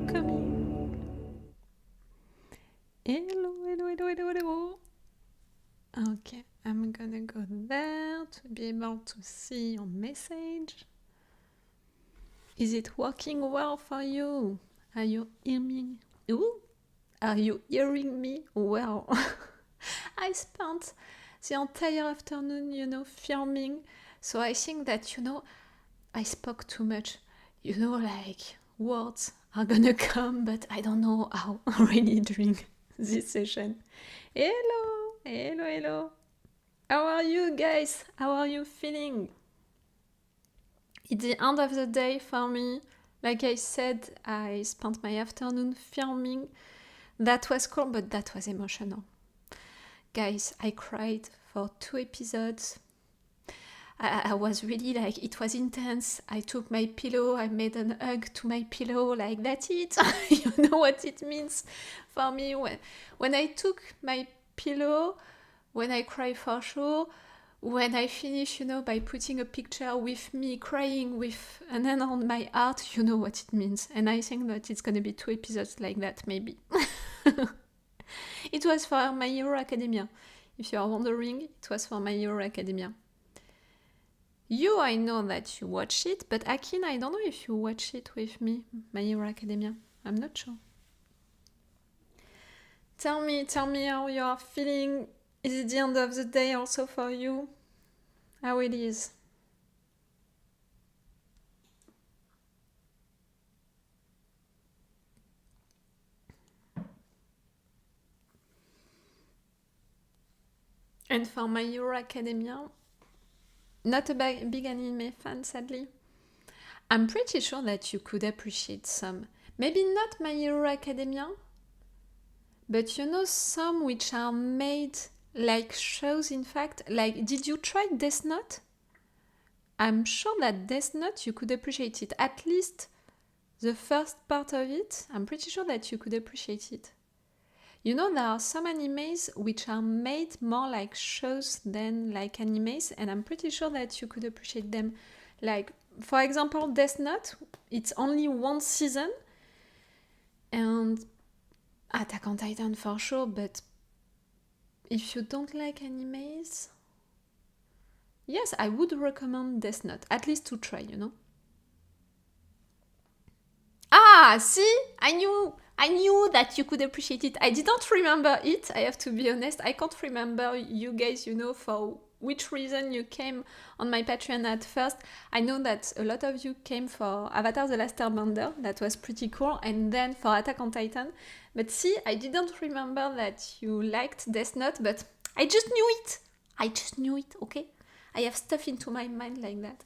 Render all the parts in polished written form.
coming. Hello, hello, hello, hello, hello. Okay, I'm gonna go there to be able to see your message. Is it working well for you? Are you hearing? Ooh, are you hearing me well? I spent the entire afternoon, filming. So I think that, I spoke too much. Like words are gonna come, but I don't know how really during this session. Hello, hello, hello. How are you guys? How are you feeling? It's the end of the day for me. Like I said, I spent my afternoon filming. That was cool, but that was emotional. Guys, I cried for 2 episodes. I was really like, it was intense. I took my pillow, I made an hug to my pillow, like that's it. You know what it means for me when I took my pillow, when I cry for sure, when I finish, by putting a picture with me crying with an hand on my heart, you know what it means. And I think that it's gonna be 2 episodes like that, maybe. It was for My Hero Academia. If you are wondering, it was for My Hero Academia. You, I know that you watch it, but Akin, I don't know if you watch it with me, My Hero Academia. I'm not sure. Tell me how you are feeling. Is it the end of the day also for you? How it is? And for My Hero Academia, not a big anime fan, sadly. I'm pretty sure that you could appreciate some. Maybe not My Hero Academia, but some which are made like shows, in fact. Like, did you try Death Note? I'm sure that Death Note, you could appreciate it. At least the first part of it, I'm pretty sure that you could appreciate it. There are some animes which are made more like shows than like animes, and I'm pretty sure that you could appreciate them. Like, for example, Death Note, it's only 1 season, and Attack on Titan for sure, but if you don't like animes, yes, I would recommend Death Note, at least to try, Ah, see? I knew that you could appreciate it. I didn't remember it, I have to be honest. I can't remember you guys, for which reason you came on my Patreon at first. I know that a lot of you came for Avatar The Last Airbender. That was pretty cool. And then for Attack on Titan. But see, I didn't remember that you liked Death Note, but I just knew it, okay? I have stuff into my mind like that.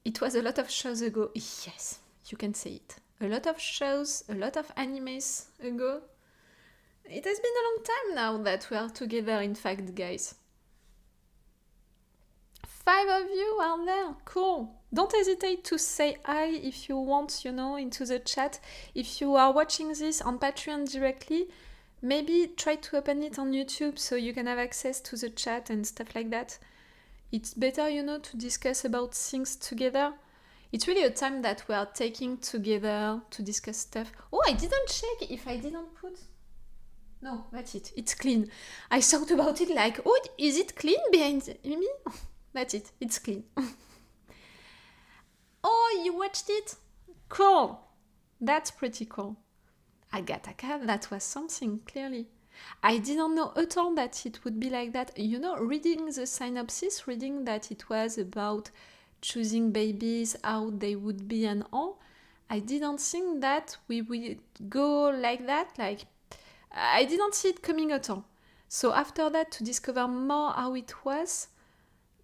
It was a lot of shows ago. Yes, you can say it. A lot of shows, a lot of animes ago. It has been a long time now that we are together, in fact, guys. 5 of you are there. Cool. Don't hesitate to say hi if you want, into the chat. If you are watching this on Patreon directly, maybe try to open it on YouTube so you can have access to the chat and stuff like that. It's better, to discuss about things together. It's really a time that we are taking together to discuss stuff. Oh, I didn't check if I didn't put... No, that's it. It's clean. I thought about it like, oh, is it clean behind me? That's it. It's clean. Oh, you watched it? Cool. That's pretty cool. Agatha, that was something, clearly. I didn't know at all that it would be like that. Reading the synopsis, reading that it was about choosing babies, how they would be and all, I didn't think that we would go like that. Like, I didn't see it coming at all. So after that, to discover more how it was,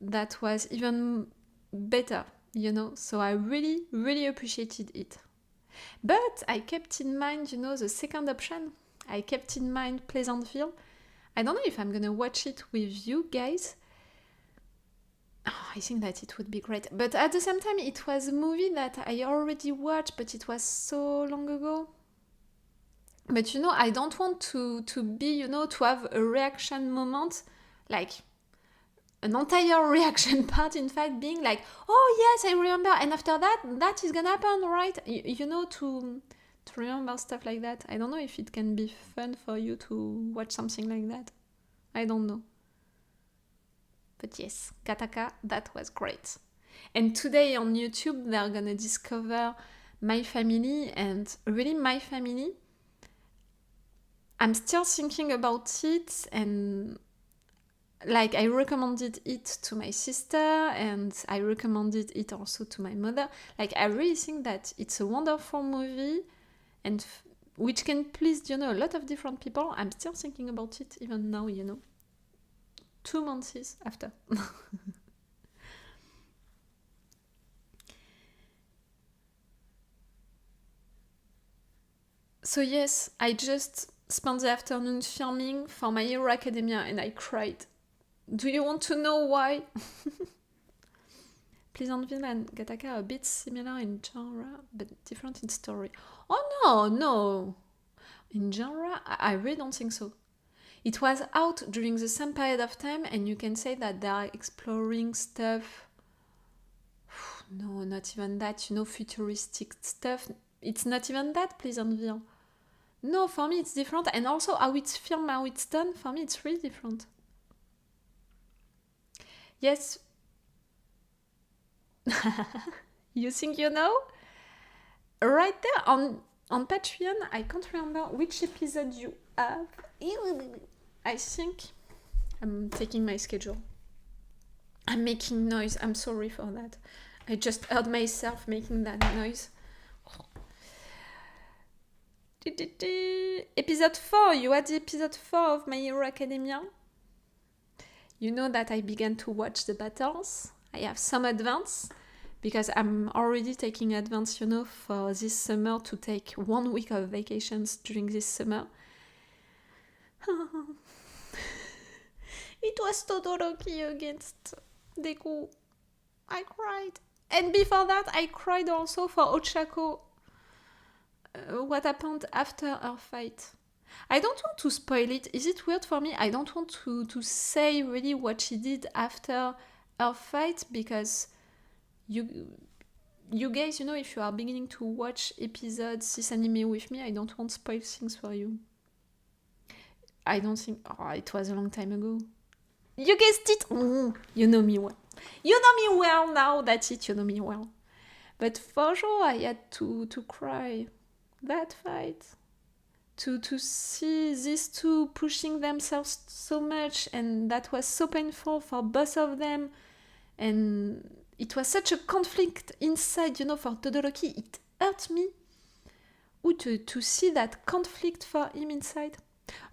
that was even better, So I really, really appreciated it. But I kept in mind, the second option. I kept in mind Pleasantville. I don't know if I'm gonna watch it with you guys. Oh, I think that it would be great. But at the same time, it was a movie that I already watched, but it was so long ago. But I don't want to be, to have a reaction moment. Like, an entire reaction part, in fact, being like, oh yes, I remember, and after that is gonna happen, right? You know, to remember stuff like that. I don't know if it can be fun for you to watch something like that. I don't know. But yes, Kataka, that was great. And today on YouTube, they're gonna discover My Family, and really My Family, I'm still thinking about it, and like I recommended it to my sister, and I recommended it also to my mother. Like I really think that it's a wonderful movie, and which can please, you know, a lot of different people. I'm still thinking about it even now, you know, 2 months after. So yes, I just spent the afternoon filming for My Hero Academia, and I cried. Do you want to know why? Pleasantville and Gattaca are a bit similar in genre, but different in story. Oh no! In genre, I really don't think so. It was out during the same period of time, and you can say that they are exploring stuff. No, not even that, you know, futuristic stuff. It's not even that, Pleasantville. No, for me it's different, and also how it's filmed, how it's done, for me it's really different. Yes. You think you know? Right there on Patreon, I can't remember which episode you have. I think I'm taking my schedule. I'm making noise. I'm sorry for that. I just heard myself making that noise. Episode 4. You had the episode 4 of My Hero Academia. You know that I began to watch the battles. I have some advance, because I'm already taking advance, you know, for this summer, to take 1 week of vacations during this summer. It was Todoroki against Deku. I cried. And before that, I cried also for Ochako. What happened after her fight. I don't want to spoil it. Is it weird for me? I don't want to say really what she did after her fight, because you guys, you know, if you are beginning to watch episodes, this anime with me, I don't want to spoil things for you. I don't think... Oh, it was a long time ago. You guessed it! Oh, you know me well. You know me well now, that's it, you know me well. But for sure, I had to cry. That fight. To see these two pushing themselves so much, and that was so painful for both of them. And it was such a conflict inside, you know, for Todoroki. It hurt me to see that conflict for him inside.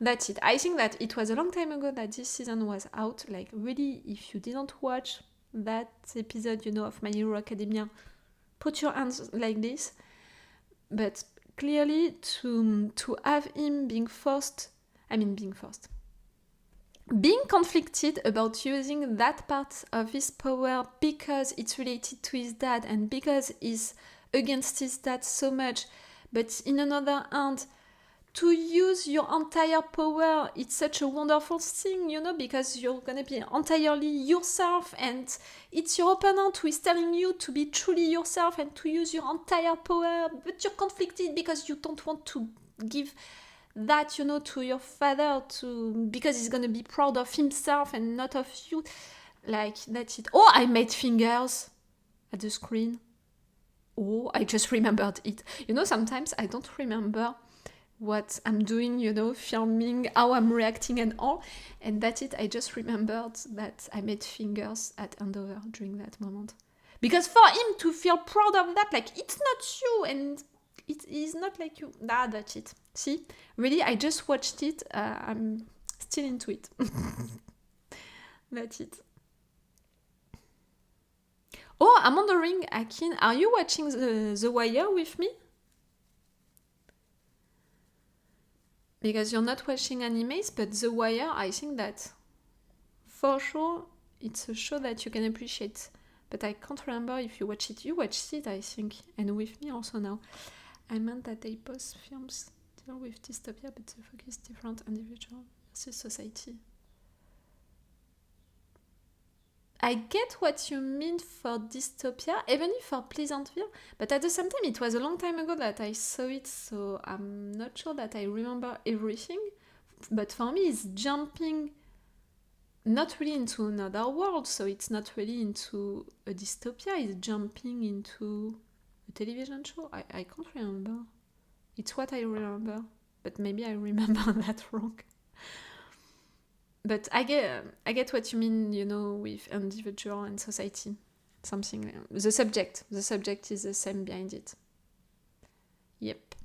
That's it. I think that it was a long time ago that this season was out. Like, really, if you didn't watch that episode, you know, of My Hero Academia, put your hands like this. But clearly, to have him being conflicted about using that part of his power because it's related to his dad and because he's against his dad so much, but in another hand, to use your entire power, it's such a wonderful thing, you know, because you're gonna be entirely yourself, and it's your opponent who is telling you to be truly yourself and to use your entire power, but you're conflicted because you don't want to give that, you know, to your father, because he's gonna be proud of himself and not of you. Like, that's it. Oh, I made fingers at the screen. Oh, I just remembered it. You know, sometimes I don't remember what I'm doing, you know, filming, how I'm reacting and all. And that's it, I just remembered that I made fingers at Andover during that moment. Because for him to feel proud of that, like, it's not you, and it is not like you. Ah, that's it. See? Really, I just watched it. I'm still into it. That's it. Oh, I'm wondering, Akin, are you watching the Wire with me? Because you're not watching animes, but The Wire, I think that for sure it's a show that you can appreciate. But I can't remember if you watched it. You watched it, I think, and with me also now. I meant that they both films deal with dystopia, but the focus is different, individual versus society. I get what you mean for dystopia, even if for Pleasantville, but at the same time, it was a long time ago that I saw it, so I'm not sure that I remember everything. But for me, it's jumping not really into another world, so it's not really into a dystopia, it's jumping into a television show. I can't remember. It's what I remember, but maybe I remember that wrong. But I get what you mean, you know, with individual and society. Something. The subject is the same behind it. Yep.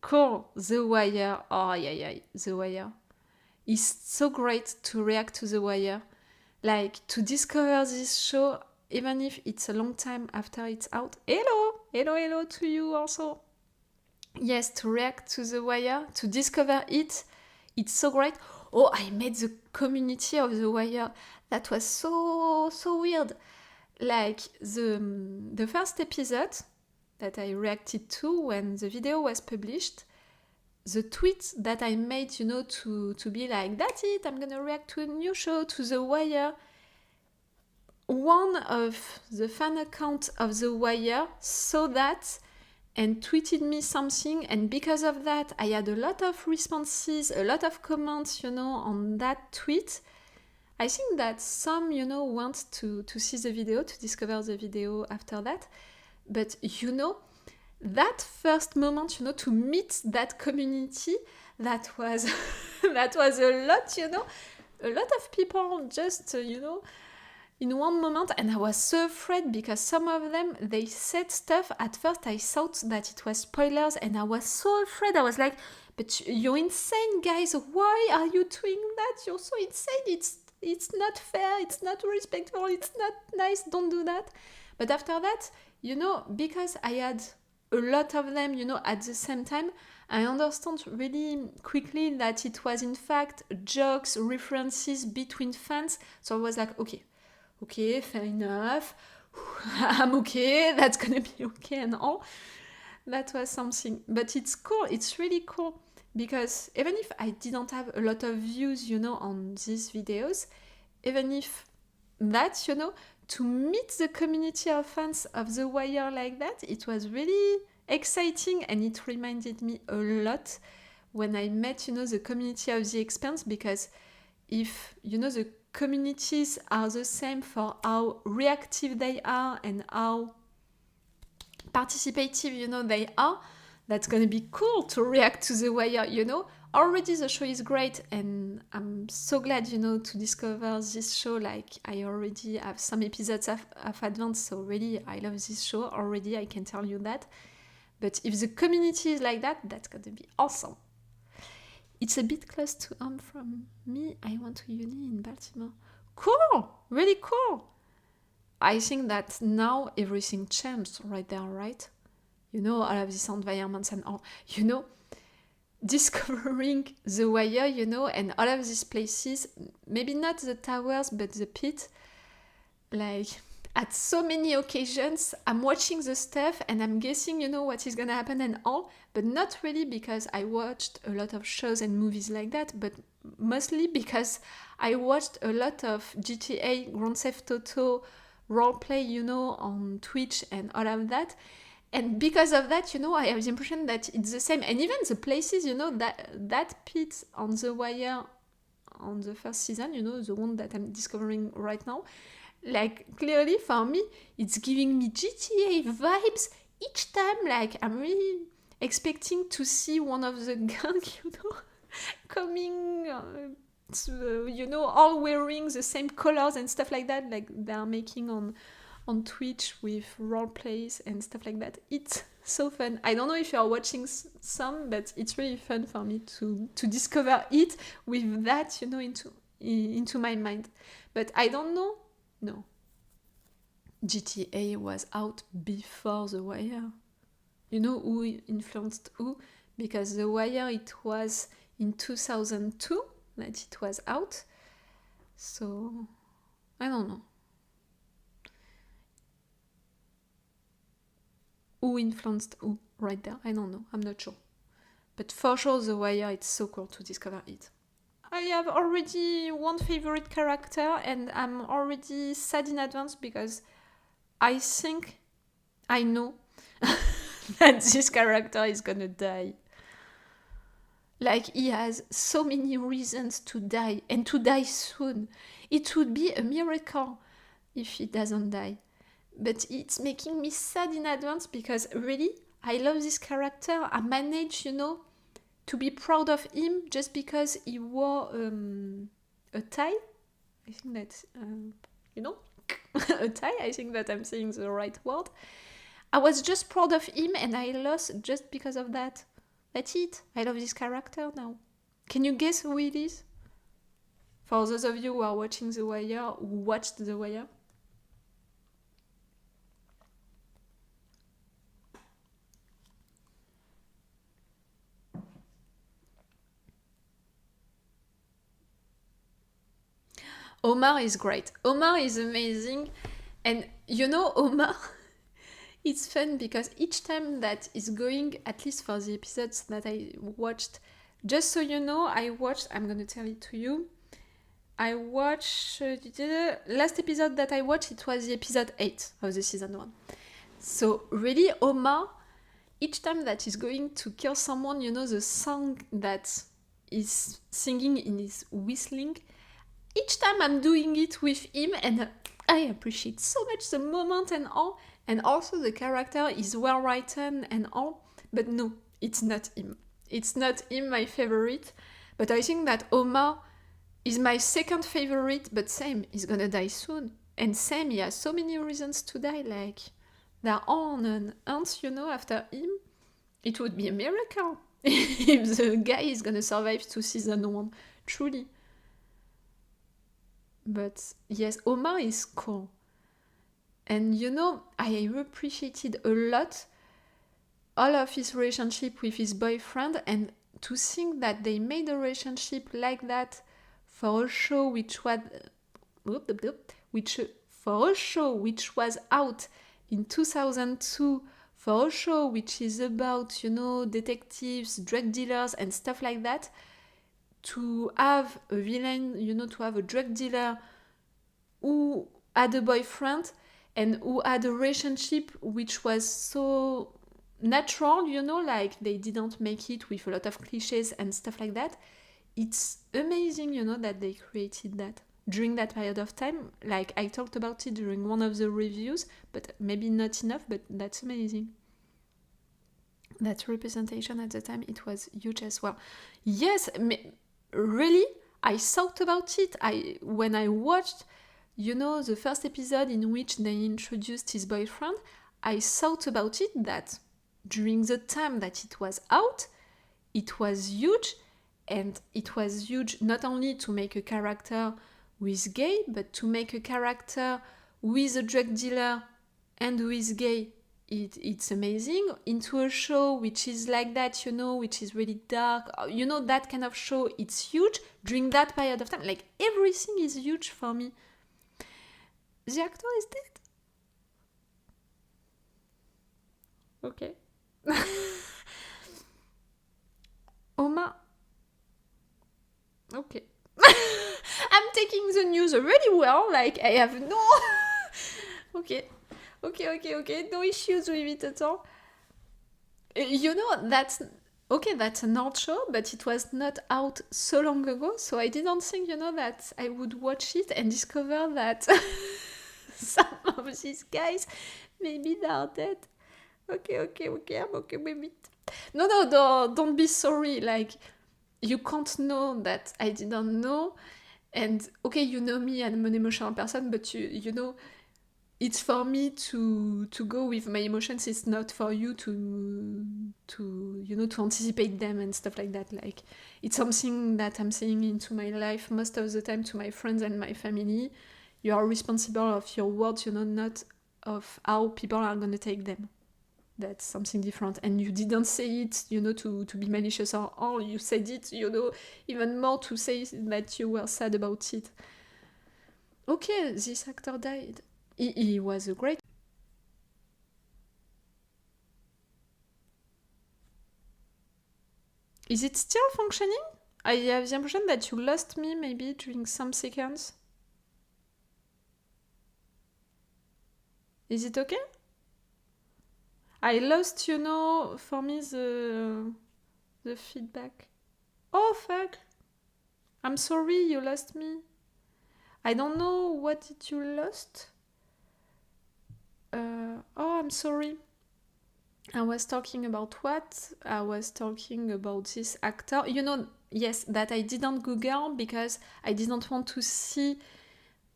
Cool. The Wire. Oh, yeah. The Wire. It's so great to react to The Wire. Like, to discover this show, even if it's a long time after it's out. Hello to you also. Yes, to react to The Wire, to discover it, it's so great. Oh, I made the community of The Wire. That was so weird. Like, the first episode that I reacted to when the video was published, the tweet that I made, you know, to be like, that's it, I'm gonna react to a new show, to The Wire. One of the fan accounts of The Wire saw that and tweeted me something, and because of that I had a lot of responses, a lot of comments, you know, on that tweet. I think that some, you know, want to see the video, to discover the video after that, but you know, that first moment, you know, to meet that community, that was that was a lot, you know, a lot of people just, you know, in one moment, and I was so afraid because some of them, they said stuff. At first I thought that it was spoilers, and I was so afraid. I was like, but you're insane, guys, why are you doing that? You're so insane, it's not fair, it's not respectful, it's not nice, don't do that. But after that, you know, because I had a lot of them, you know, at the same time, I understand really quickly that it was in fact jokes, references between fans. So I was like, okay, fair enough, I'm okay, that's gonna be okay and all. That was something. But it's cool, it's really cool, because even if I didn't have a lot of views, you know, on these videos, even if that, you know, to meet the community of fans of The Wire like that, it was really exciting, and it reminded me a lot when I met, you know, the community of The Expanse, because if, you know, the communities are the same for how reactive they are and how participative, you know, they are, that's gonna be cool to react to The Wire, you know. Already the show is great, and I'm so glad, you know, to discover this show. Like, I already have some episodes of advance, so really I love this show already, I can tell you that. But if the community is like that, that's gonna be awesome. It's a bit close to home from me. I went to uni in Baltimore. Cool! Really cool! I think that now everything changed right there, right? You know, all of these environments and all. You know, discovering The Wire, you know, and all of these places, maybe not the towers, but the pit, like, at so many occasions, I'm watching the stuff and I'm guessing, you know, what is gonna happen and all, but not really because I watched a lot of shows and movies like that, but mostly because I watched a lot of GTA, Grand Theft Auto, roleplay, you know, on Twitch and all of that. And because of that, you know, I have the impression that it's the same. And even the places, you know, that pit on The Wire on the first season, you know, the one that I'm discovering right now, like, clearly for me, it's giving me GTA vibes each time. Like, I'm really expecting to see one of the gang, you know, coming, you know, all wearing the same colors and stuff like that, like they are making on Twitch with role plays and stuff like that. It's so fun. I don't know if you're watching some, but it's really fun for me to discover it with that, you know, into my mind. But I don't know. No. GTA was out before The Wire. You know who influenced who? Because The Wire, it was in 2002 that it was out. So, I don't know. Who influenced who right there? I don't know. I'm not sure. But for sure, The Wire, it's so cool to discover it. I have already one favorite character and I'm already sad in advance because I think I know that this character is gonna die. Like, he has so many reasons to die and to die soon. It would be a miracle if he doesn't die. But it's making me sad in advance because really, I love this character. I managed, to be proud of him just because he wore a tie. I think that's, a tie. I think that I'm saying the right word. I was just proud of him and I lost just because of that. That's it. I love this character now. Can you guess who it is? For those of you who are watching The Wire, who watched The Wire. Omar is great. Omar is amazing. And Omar, it's fun because each time that is going, at least for the episodes that I watched, just so you know, I'm going to tell it to you. I watched, last episode that I watched, it was the episode 8 of the season 1. So really, Omar, each time that he's going to kill someone, the song that is singing in his whistling, each time I'm doing it with him and I appreciate so much the moment and all. And also the character is well written and all. But no, it's not him. It's not him, my favorite. But I think that Omar is my second favorite, but Sam is gonna die soon. And Sam, he has so many reasons to die, like there are an aunt, after him. It would be a miracle if the guy is gonna survive to season 1, truly. But yes, Omar is cool. And I appreciated a lot all of his relationship with his boyfriend, and to think that they made a relationship like that for a show which was out in 2002, for a show which is about detectives, drug dealers and stuff like that, to have a villain, to have a drug dealer who had a boyfriend and who had a relationship which was so natural, like they didn't make it with a lot of cliches and stuff like that. It's amazing, that they created that during that period of time. Like, I talked about it during one of the reviews, but maybe not enough, but that's amazing. That representation at the time, it was huge as well. Yes, really, I thought about it. When I watched, the first episode in which they introduced his boyfriend, I thought about it that during the time that it was out, it was huge, and it was huge not only to make a character who is gay, but to make a character who is a drug dealer and who is gay. It's amazing. Into a show which is like that, which is really dark, that kind of show, it's huge during that period of time. Like, everything is huge for me. The actor is dead. Okay. Omar. Okay. I'm taking the news really well. Like, I have no... Okay. No issues with it at all. That's... Okay, that's an old show, but it was not out so long ago, so I didn't think, that I would watch it and discover that some of these guys, maybe they are dead. Okay, I'm okay with it. No, don't be sorry. Like, you can't know that I didn't know. And okay, you know me, I'm an emotional person, but you know, it's for me to go with my emotions. It's not for you to anticipate them and stuff like that. Like, it's something that I'm saying into my life most of the time to my friends and my family. You are responsible of your words, not of how people are gonna take them. That's something different. And you didn't say it, to be malicious or all. You said it, even more to say that you were sad about it. Okay, this actor died. He was a great... Is it still functioning? I have the impression that you lost me maybe during some seconds. Is it okay? I lost, for me the feedback. Oh, fuck. I'm sorry you lost me. I don't know what did you lost. Oh, I'm sorry. I was talking about what? I was talking about this actor. Yes, that I didn't Google because I didn't want to see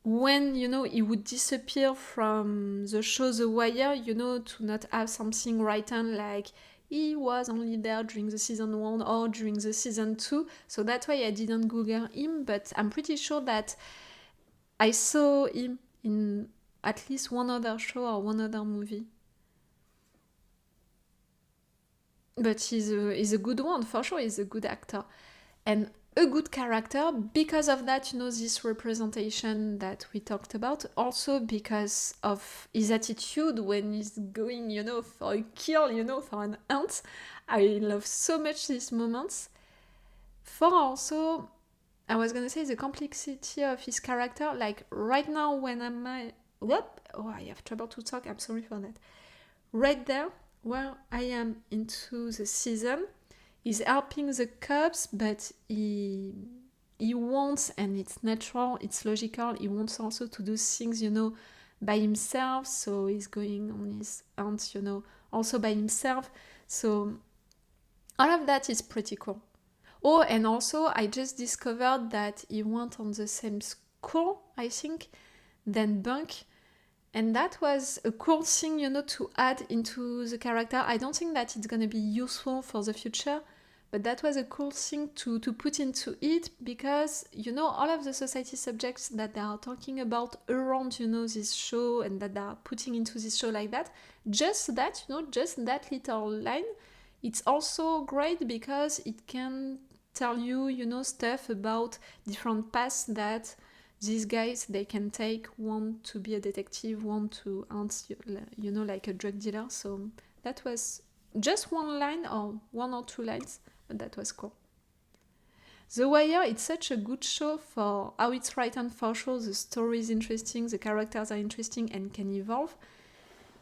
when, he would disappear from the show The Wire, to not have something written like he was only there during the season 1 or during the season 2. So that's why I didn't Google him, but I'm pretty sure that I saw him in at least one other show or one other movie. But he's a good one, for sure. He's a good actor. And a good character because of that, this representation that we talked about. Also because of his attitude when he's going, for a kill, for an ant. I love so much these moments. For also, I was gonna say the complexity of his character. Like right now when I have trouble to talk. I'm sorry for that. Right there, where I am into the season, he's helping the cubs, but he wants, and it's natural, it's logical, he wants also to do things, by himself. So he's going on his hunt, also by himself. So all of that is pretty cool. Oh, and also I just discovered that he went on the same school, I think, than Bunk. And that was a cool thing, to add into the character. I don't think that it's gonna be useful for the future, but that was a cool thing to put into it because, all of the society subjects that they are talking about around, this show and that they are putting into this show like that, just that, just that little line, it's also great because it can tell you, stuff about different paths that these guys, they can take, one to be a detective, one to hunt, like a drug dealer. So that was just one line or one or two lines, but that was cool. The Wire, it's such a good show for how it's written for sure. The story is interesting, the characters are interesting and can evolve.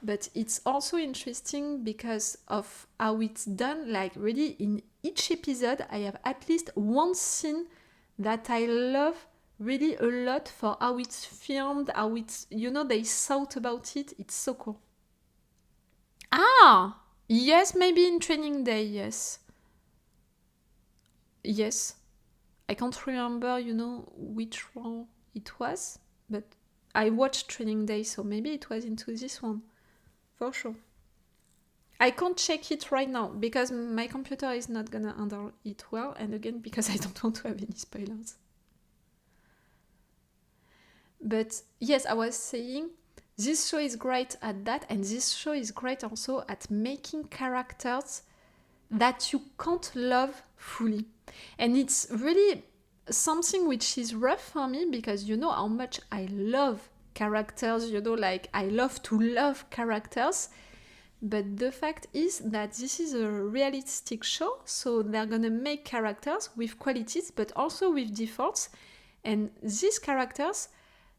But it's also interesting because of how it's done. Like really in each episode, I have at least one scene that I love really a lot for how it's filmed, how it's, they thought about it. It's so cool. Ah! Yes, maybe in Training Day, yes. Yes. I can't remember, which one it was, but I watched Training Day, so maybe it was into this one. For sure. I can't check it right now because my computer is not gonna handle it well, and again, because I don't want to have any spoilers. But yes, I was saying, this show is great at that, and this show is great also at making characters that you can't love fully. And it's really something which is rough for me because you know how much I love characters, like I love to love characters. But the fact is that this is a realistic show, so they're gonna make characters with qualities but also with defaults. And these characters,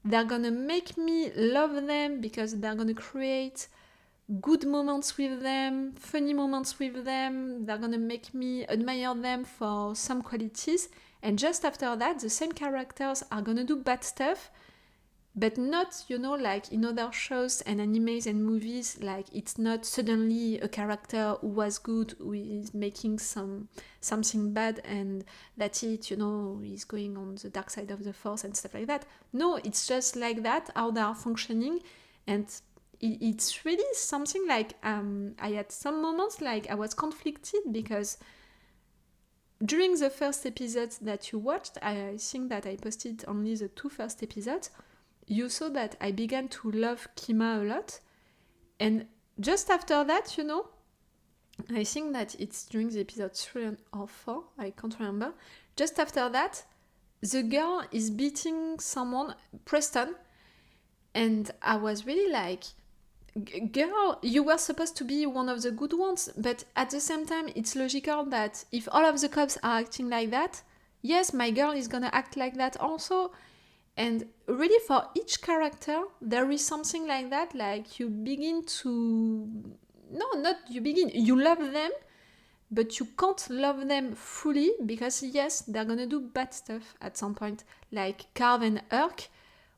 they're gonna make me love them because they're gonna create good moments with them, funny moments with them. They're gonna make me admire them for some qualities. And just after that, the same characters are gonna do bad stuff, but not, like in other shows and animes and movies, like it's not suddenly a character who was good, who is making something bad and that's it, he's going on the dark side of the force and stuff like that. No, it's just like that, how they are functioning. And it's really something like, I had some moments like I was conflicted because during the first episodes that you watched, I think that I posted only the 2 first episodes, you saw that I began to love Kima a lot. And just after that, I think that it's during the episode 3 or 4, I can't remember. Just after that, the girl is beating someone, Preston, and I was really like, girl, you were supposed to be one of the good ones, but at the same time, it's logical that if all of the cops are acting like that, yes, my girl is gonna act like that also. And really, for each character, there is something like that, like you begin to. No, not you begin. You love them, but you can't love them fully because, yes, they're gonna do bad stuff at some point. Like Carve and Urk.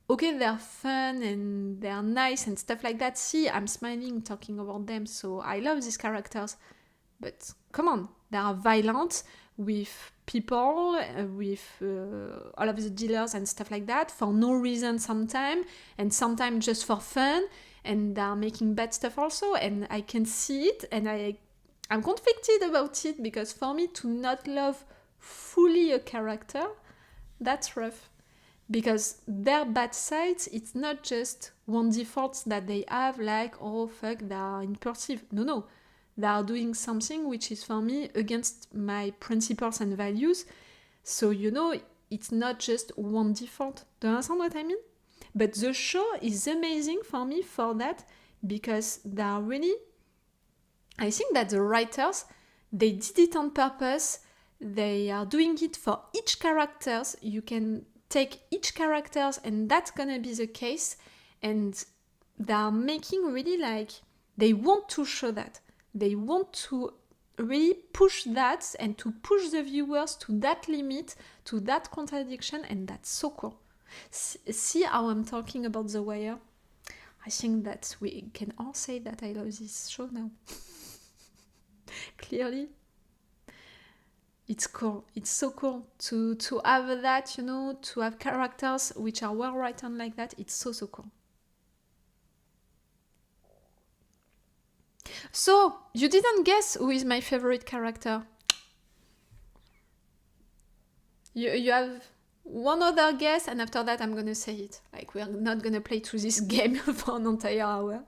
Okay, they're fun and they're nice and stuff like that. See, I'm smiling talking about them, so I love these characters. But come on, they are violent with people, with all of the dealers and stuff like that for no reason sometimes, and sometimes just for fun, and they are making bad stuff also, and I can see it, and I'm conflicted about it because for me to not love fully a character, that's rough. Because their bad sides, it's not just one default that they have, like, oh fuck, they are impulsive. No. They are doing something which is for me against my principles and values. So, it's not just one default. Do you understand what I mean? But the show is amazing for me for that because they are really. I think that the writers, they did it on purpose. They are doing it for each characters. You can take each characters and that's gonna be the case. And they are making really like, they want to show that. They want to really push that and to push the viewers to that limit, to that contradiction, and that's so cool. See how I'm talking about The Wire? I think that we can all say that I love this show now. Clearly. It's cool. It's so cool to have that, to have characters which are well written like that. It's so cool. So, you didn't guess who is my favorite character. You have one other guess, and after that I'm gonna say it. Like, we're not gonna play through this game for an entire hour.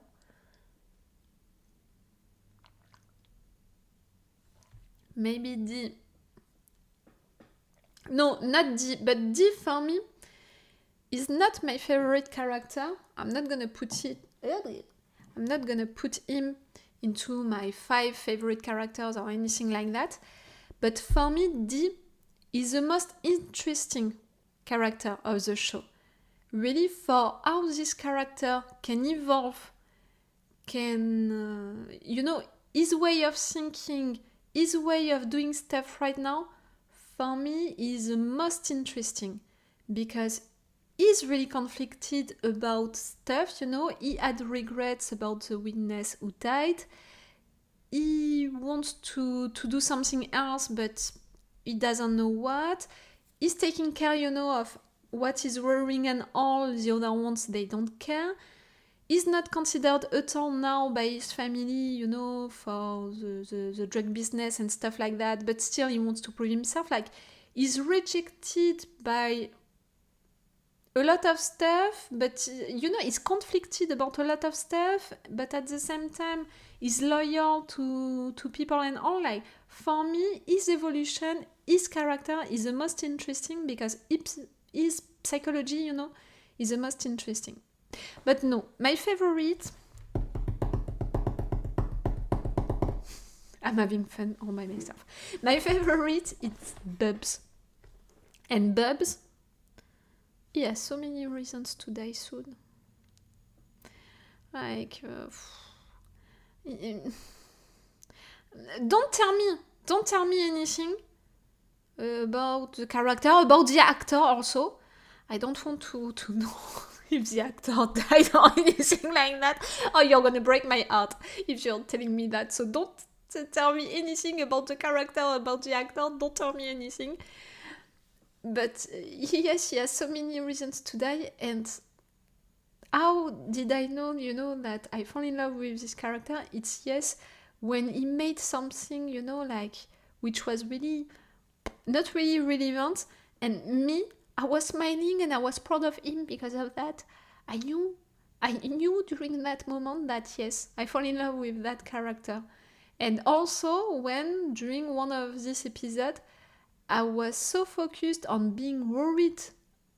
Maybe D. No, not D, but D for me is not my favorite character. I'm not gonna put him into my 5 favorite characters or anything like that. But for me, D is the most interesting character of the show. Really, for how this character can evolve, can, his way of thinking, his way of doing stuff right now, for me, is the most interesting. Because he's really conflicted about stuff, he had regrets about the witness who died. He wants to do something else, but he doesn't know what. He's taking care, of what is worrying and all the other ones, they don't care. He's not considered at all now by his family, for the drug business and stuff like that, but still he wants to prove himself. Like, he's rejected by a lot of stuff, but he's conflicted about a lot of stuff, but at the same time he's loyal to people and all. Like, for me, his evolution, his character is the most interesting because his psychology, is the most interesting. But no, my favorite, I'm having fun all by myself. My favorite is Bubs. And Bubs, he has so many reasons to die soon. Like, don't tell me anything about the character, about the actor also. I don't want to know if the actor died or anything like that. Oh, you're gonna break my heart if you're telling me that. So don't tell me anything about the character, about the actor. Don't tell me anything. But yes, he has so many reasons to die. And how did I know, that I fall in love with this character? It's, yes, when he made something, like, which was really not really relevant. And me, I was smiling and I was proud of him because of that. I knew during that moment that, yes, I fall in love with that character. And also when, during one of this episode, I was so focused on being worried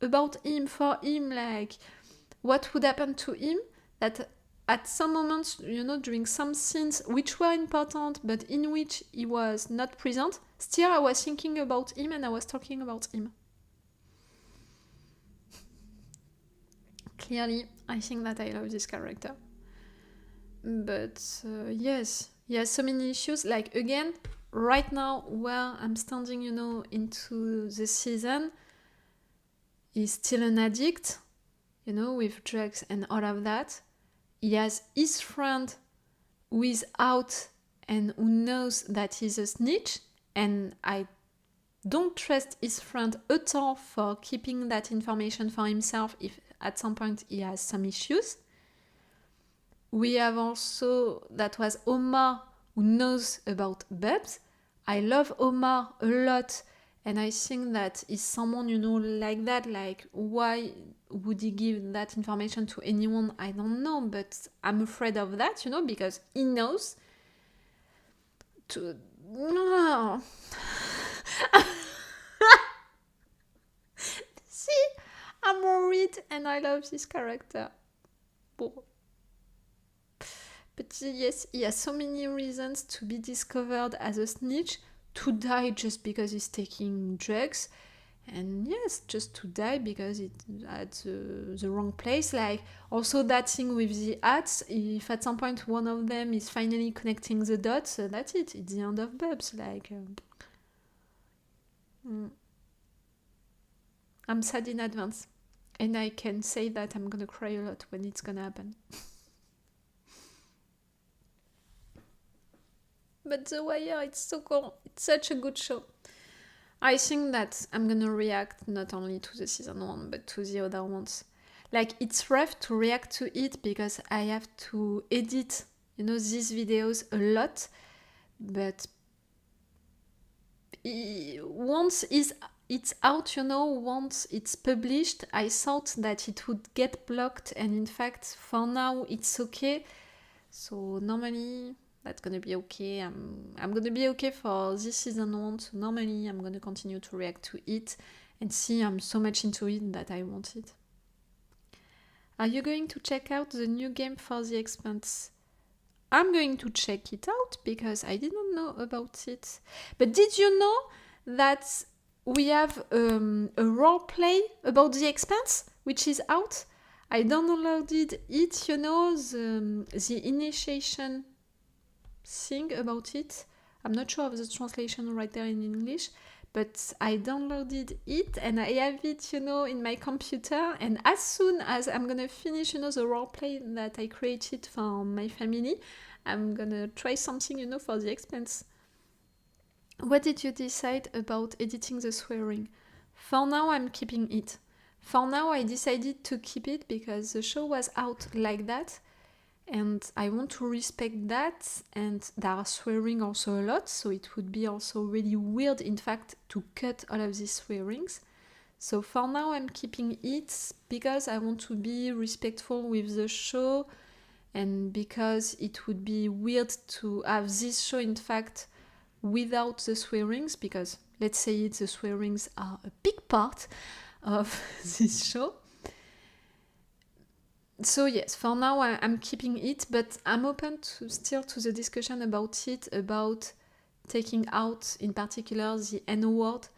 about him, for him, like, what would happen to him, that at some moments, during some scenes which were important, but in which he was not present, still I was thinking about him and I was talking about him. Clearly, I think that I love this character. But yes, he has so many issues. Like, again, right now, where I'm standing, into the season, he's still an addict, with drugs and all of that. He has his friend who is out and who knows that he's a snitch, and I don't trust his friend at all for keeping that information for himself if at some point he has some issues. We have also, that was Omar, who knows about Bubs. I love Omar a lot, and I think that is someone, like that. Like, why would he give that information to anyone? I don't know, but I'm afraid of that, because he knows to... No. See, I'm worried and I love this character. But yes, he has so many reasons to be discovered as a snitch, to die just because he's taking drugs, and yes, just to die because it's at the wrong place. Like, also that thing with the hats, if at some point one of them is finally connecting the dots, that's it, it's the end of Bubs. Like, I'm sad in advance, and I can say that I'm gonna cry a lot when it's gonna happen. But The Wire, it's so cool. It's such a good show. I think that I'm gonna react not only to the season 1, but to the other ones. Like, it's rough to react to it because I have to edit, these videos a lot. But once it's out, once it's published, I thought that it would get blocked, and in fact, for now, it's okay. So normally, that's gonna be okay. I'm gonna be okay for this season 1, so normally I'm gonna continue to react to it and see I'm so much into it that I want it. Are you going to check out the new game for The Expanse? I'm going to check it out because I didn't know about it. But did you know that we have a roleplay about The Expanse, which is out? I downloaded it, the initiation thing about it. I'm not sure of the translation right there in English, but I downloaded it and I have it, in my computer. And as soon as I'm gonna finish, the roleplay that I created for my family, I'm gonna try something, for The Expanse. What did you decide about editing the swearing? For now, I'm keeping it. For now, I decided to keep it because the show was out like that. And I want to respect that, and they are swearing also a lot, so it would be also really weird, in fact, to cut all of these swearings. So for now, I'm keeping it because I want to be respectful with the show, and because it would be weird to have this show, in fact, without the swearings, because let's say the swearings are a big part of this show. So yes, for now I'm keeping it, but I'm open still to the discussion about it, about taking out in particular the N-word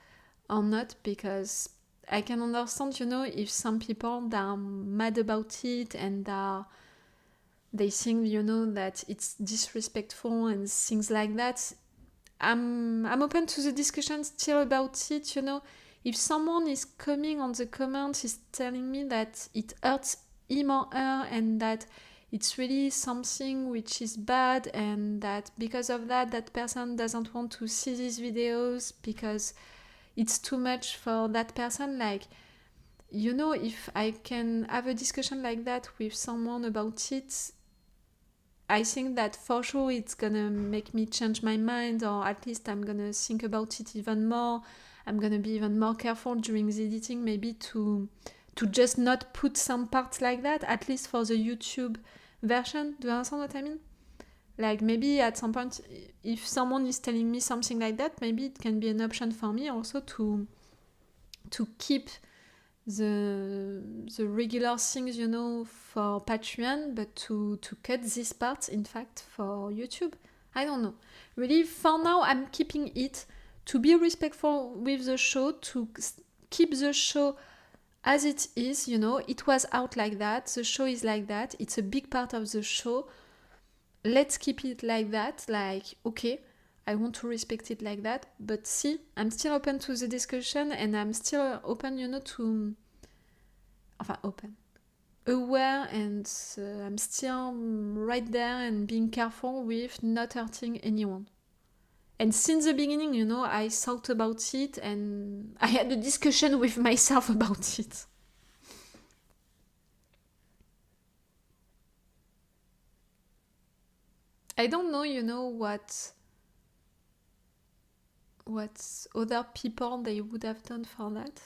or not, because I can understand, if some people are mad about it and they think, that it's disrespectful and things like that. I'm open to the discussion still about it, If someone is coming on the comments, is telling me that it hurts him or her and that it's really something which is bad, and that because of that person doesn't want to see these videos because it's too much for that person, like, if I can have a discussion like that with someone about it, I think that for sure it's gonna make me change my mind, or at least I'm gonna think about it even more. I'm gonna be even more careful during the editing, maybe to just not put some parts like that, at least for the YouTube version. Do you understand what I mean? Like, maybe at some point, if someone is telling me something like that, maybe it can be an option for me also to keep the regular things, you know, for Patreon, but to cut this part, in fact, for YouTube. I don't know. Really, for now, I'm keeping it to be respectful with the show, to keep the show as it is, you know. It was out like that, the show is like that, it's a big part of the show. Let's keep it like that, like, okay, I want to respect it like that, but see, I'm still open to the discussion, and I'm still open, you know, to... open. Aware, and I'm still right there and being careful with not hurting anyone. And since the beginning, you know, I thought about it, and I had a discussion with myself about it. I don't know, you know, what other people they would have done for that.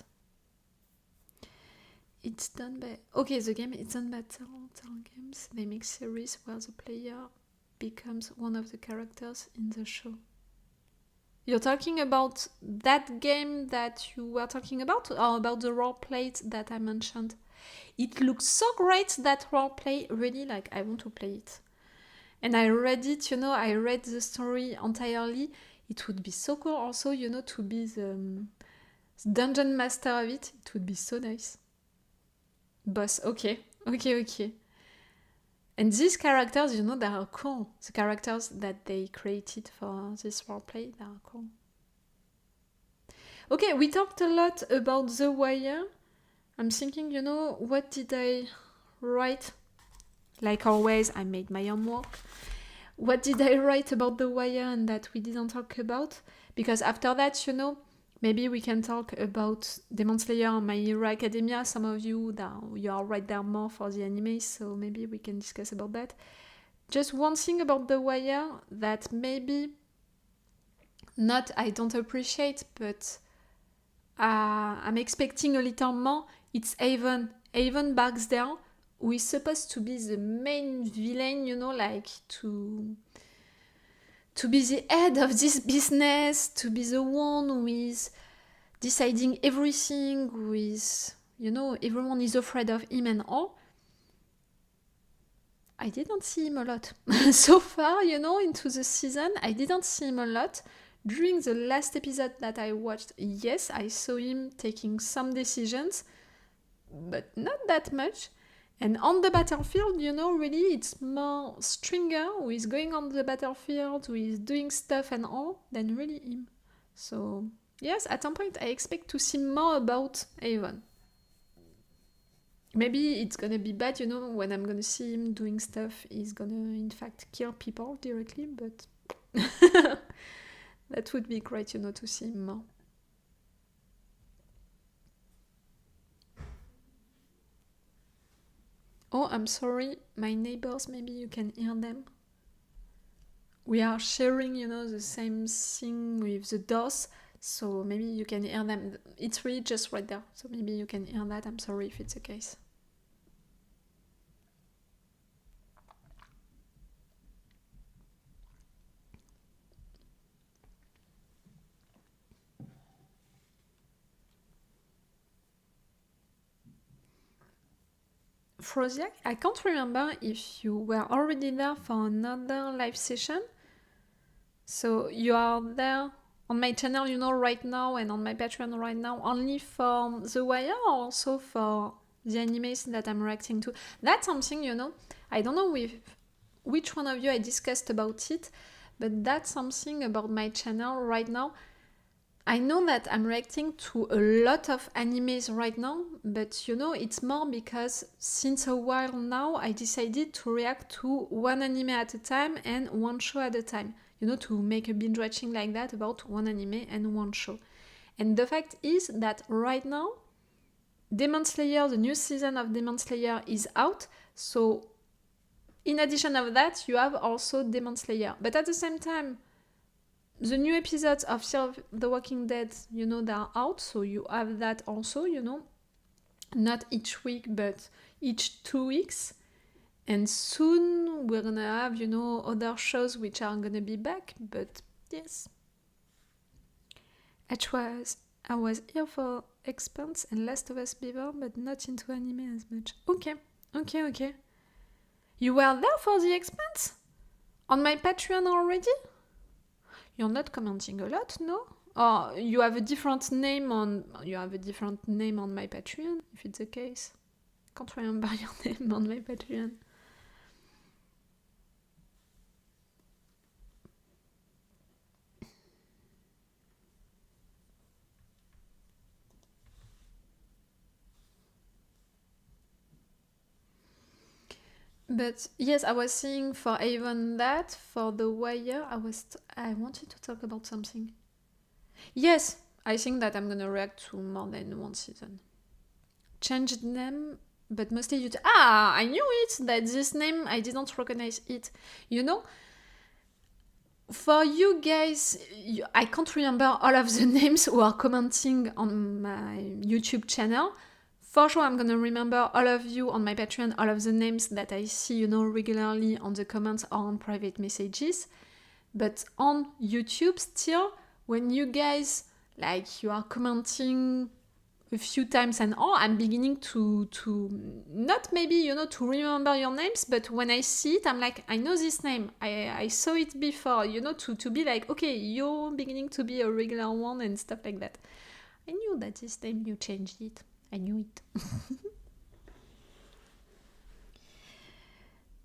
It's done by... Okay, the game is done by Telltale Games. They make series where the player becomes one of the characters in the show. You're talking about that game that you were talking about, or about the roleplay that I mentioned? It looks so great, that roleplay. Really, like, I want to play it. And I read it, you know, I read the story entirely. It would be so cool also, you know, to be the dungeon master of it. It would be so nice. Boss, okay. And these characters, you know, they are cool. The characters that they created for this roleplay, they are cool. Okay, we talked a lot about The Wire. I'm thinking, you know, what did I write? Like always, I made my homework. What did I write about The Wire and that we didn't talk about? Because after that, you know, maybe we can talk about Demon Slayer and My Hero Academia. Some of you, you are right there more for the anime, so maybe we can discuss about that. Just one thing about The Wire that maybe not I don't appreciate, but I'm expecting a little more. It's Avon Barksdale, who is supposed to be the main villain, you know, like to be the head of this business, to be the one who is deciding everything, who is, you know, everyone is afraid of him and all. I didn't see him a lot. So far, you know, into the season, I didn't see him a lot. During the last episode that I watched, yes, I saw him taking some decisions, but not that much. And on the battlefield, you know, really, it's more Stringer who is going on the battlefield, who is doing stuff and all, than really him. So, yes, at some point, I expect to see more about Avon. Maybe it's gonna be bad, you know, when I'm gonna see him doing stuff, he's gonna, in fact, kill people directly, but that would be great, you know, to see him more. Oh, I'm sorry, my neighbors, maybe you can hear them. We are sharing, you know, the same thing with the doors, so maybe you can hear them. It's really just right there, so maybe you can hear that. I'm sorry if it's the case. Frosiak, I can't remember if you were already there for another live session. So you are there on my channel, you know, right now, and on my Patreon right now, only for The Wire, or also for the animes that I'm reacting to? That's something, you know, I don't know with which one of you I discussed about it, but that's something about my channel right now. I know that I'm reacting to a lot of animes right now, but you know, it's more because since a while now I decided to react to one anime at a time and one show at a time. You know, to make a binge watching like that about one anime and one show. And the fact is that right now, Demon Slayer, the new season of Demon Slayer is out, so in addition of that, you have also Demon Slayer. But at the same time, the new episodes of Fear of the Walking Dead, you know, they are out, so you have that also, you know. Not each week, but each 2 weeks. And soon we're gonna have, you know, other shows which are gonna be back, but yes. I was here for Expanse and Last of Us before, but not into anime as much. Okay. You were there for the Expanse? On my Patreon already? You're not commenting a lot, no? Or you have a different name on my Patreon, if it's the case. Can't remember your name on my Patreon. But yes, I was seeing for even that, for The Wire, I wanted to talk about something. Yes, I think that I'm gonna react to more than one season. Changed name, but mostly you. I knew it, that this name, I didn't recognize it. You know, for you guys, I can't remember all of the names who are commenting on my YouTube channel. For sure, I'm gonna remember all of you on my Patreon, all of the names that I see, regularly on the comments or on private messages. But on YouTube, still, when you guys, you are commenting a few times and all, I'm beginning to not maybe, to remember your names, but when I see it, I'm like, I know this name. I saw it before, to be like, okay, you're beginning to be a regular one and stuff like that. I knew that this name, you changed it. I knew it.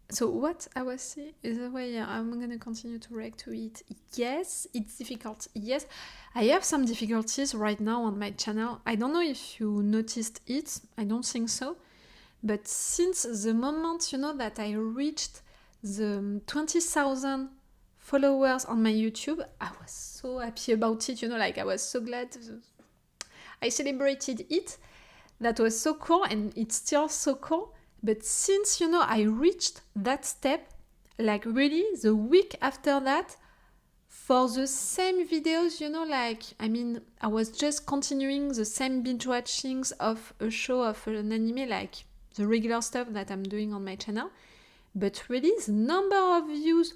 So what I was saying is the way I'm going to continue to react to it. Yes, it's difficult. Yes, I have some difficulties right now on my channel. I don't know if you noticed it. I don't think so. But since the moment, that I reached the 20,000 followers on my YouTube, I was so happy about it. I was so glad. I celebrated it. That was so cool, and it's still so cool. But since, I reached that step, really the week after that, for the same videos, I was just continuing the same binge watchings of a show, of an anime, the regular stuff that I'm doing on my channel. But really, the number of views,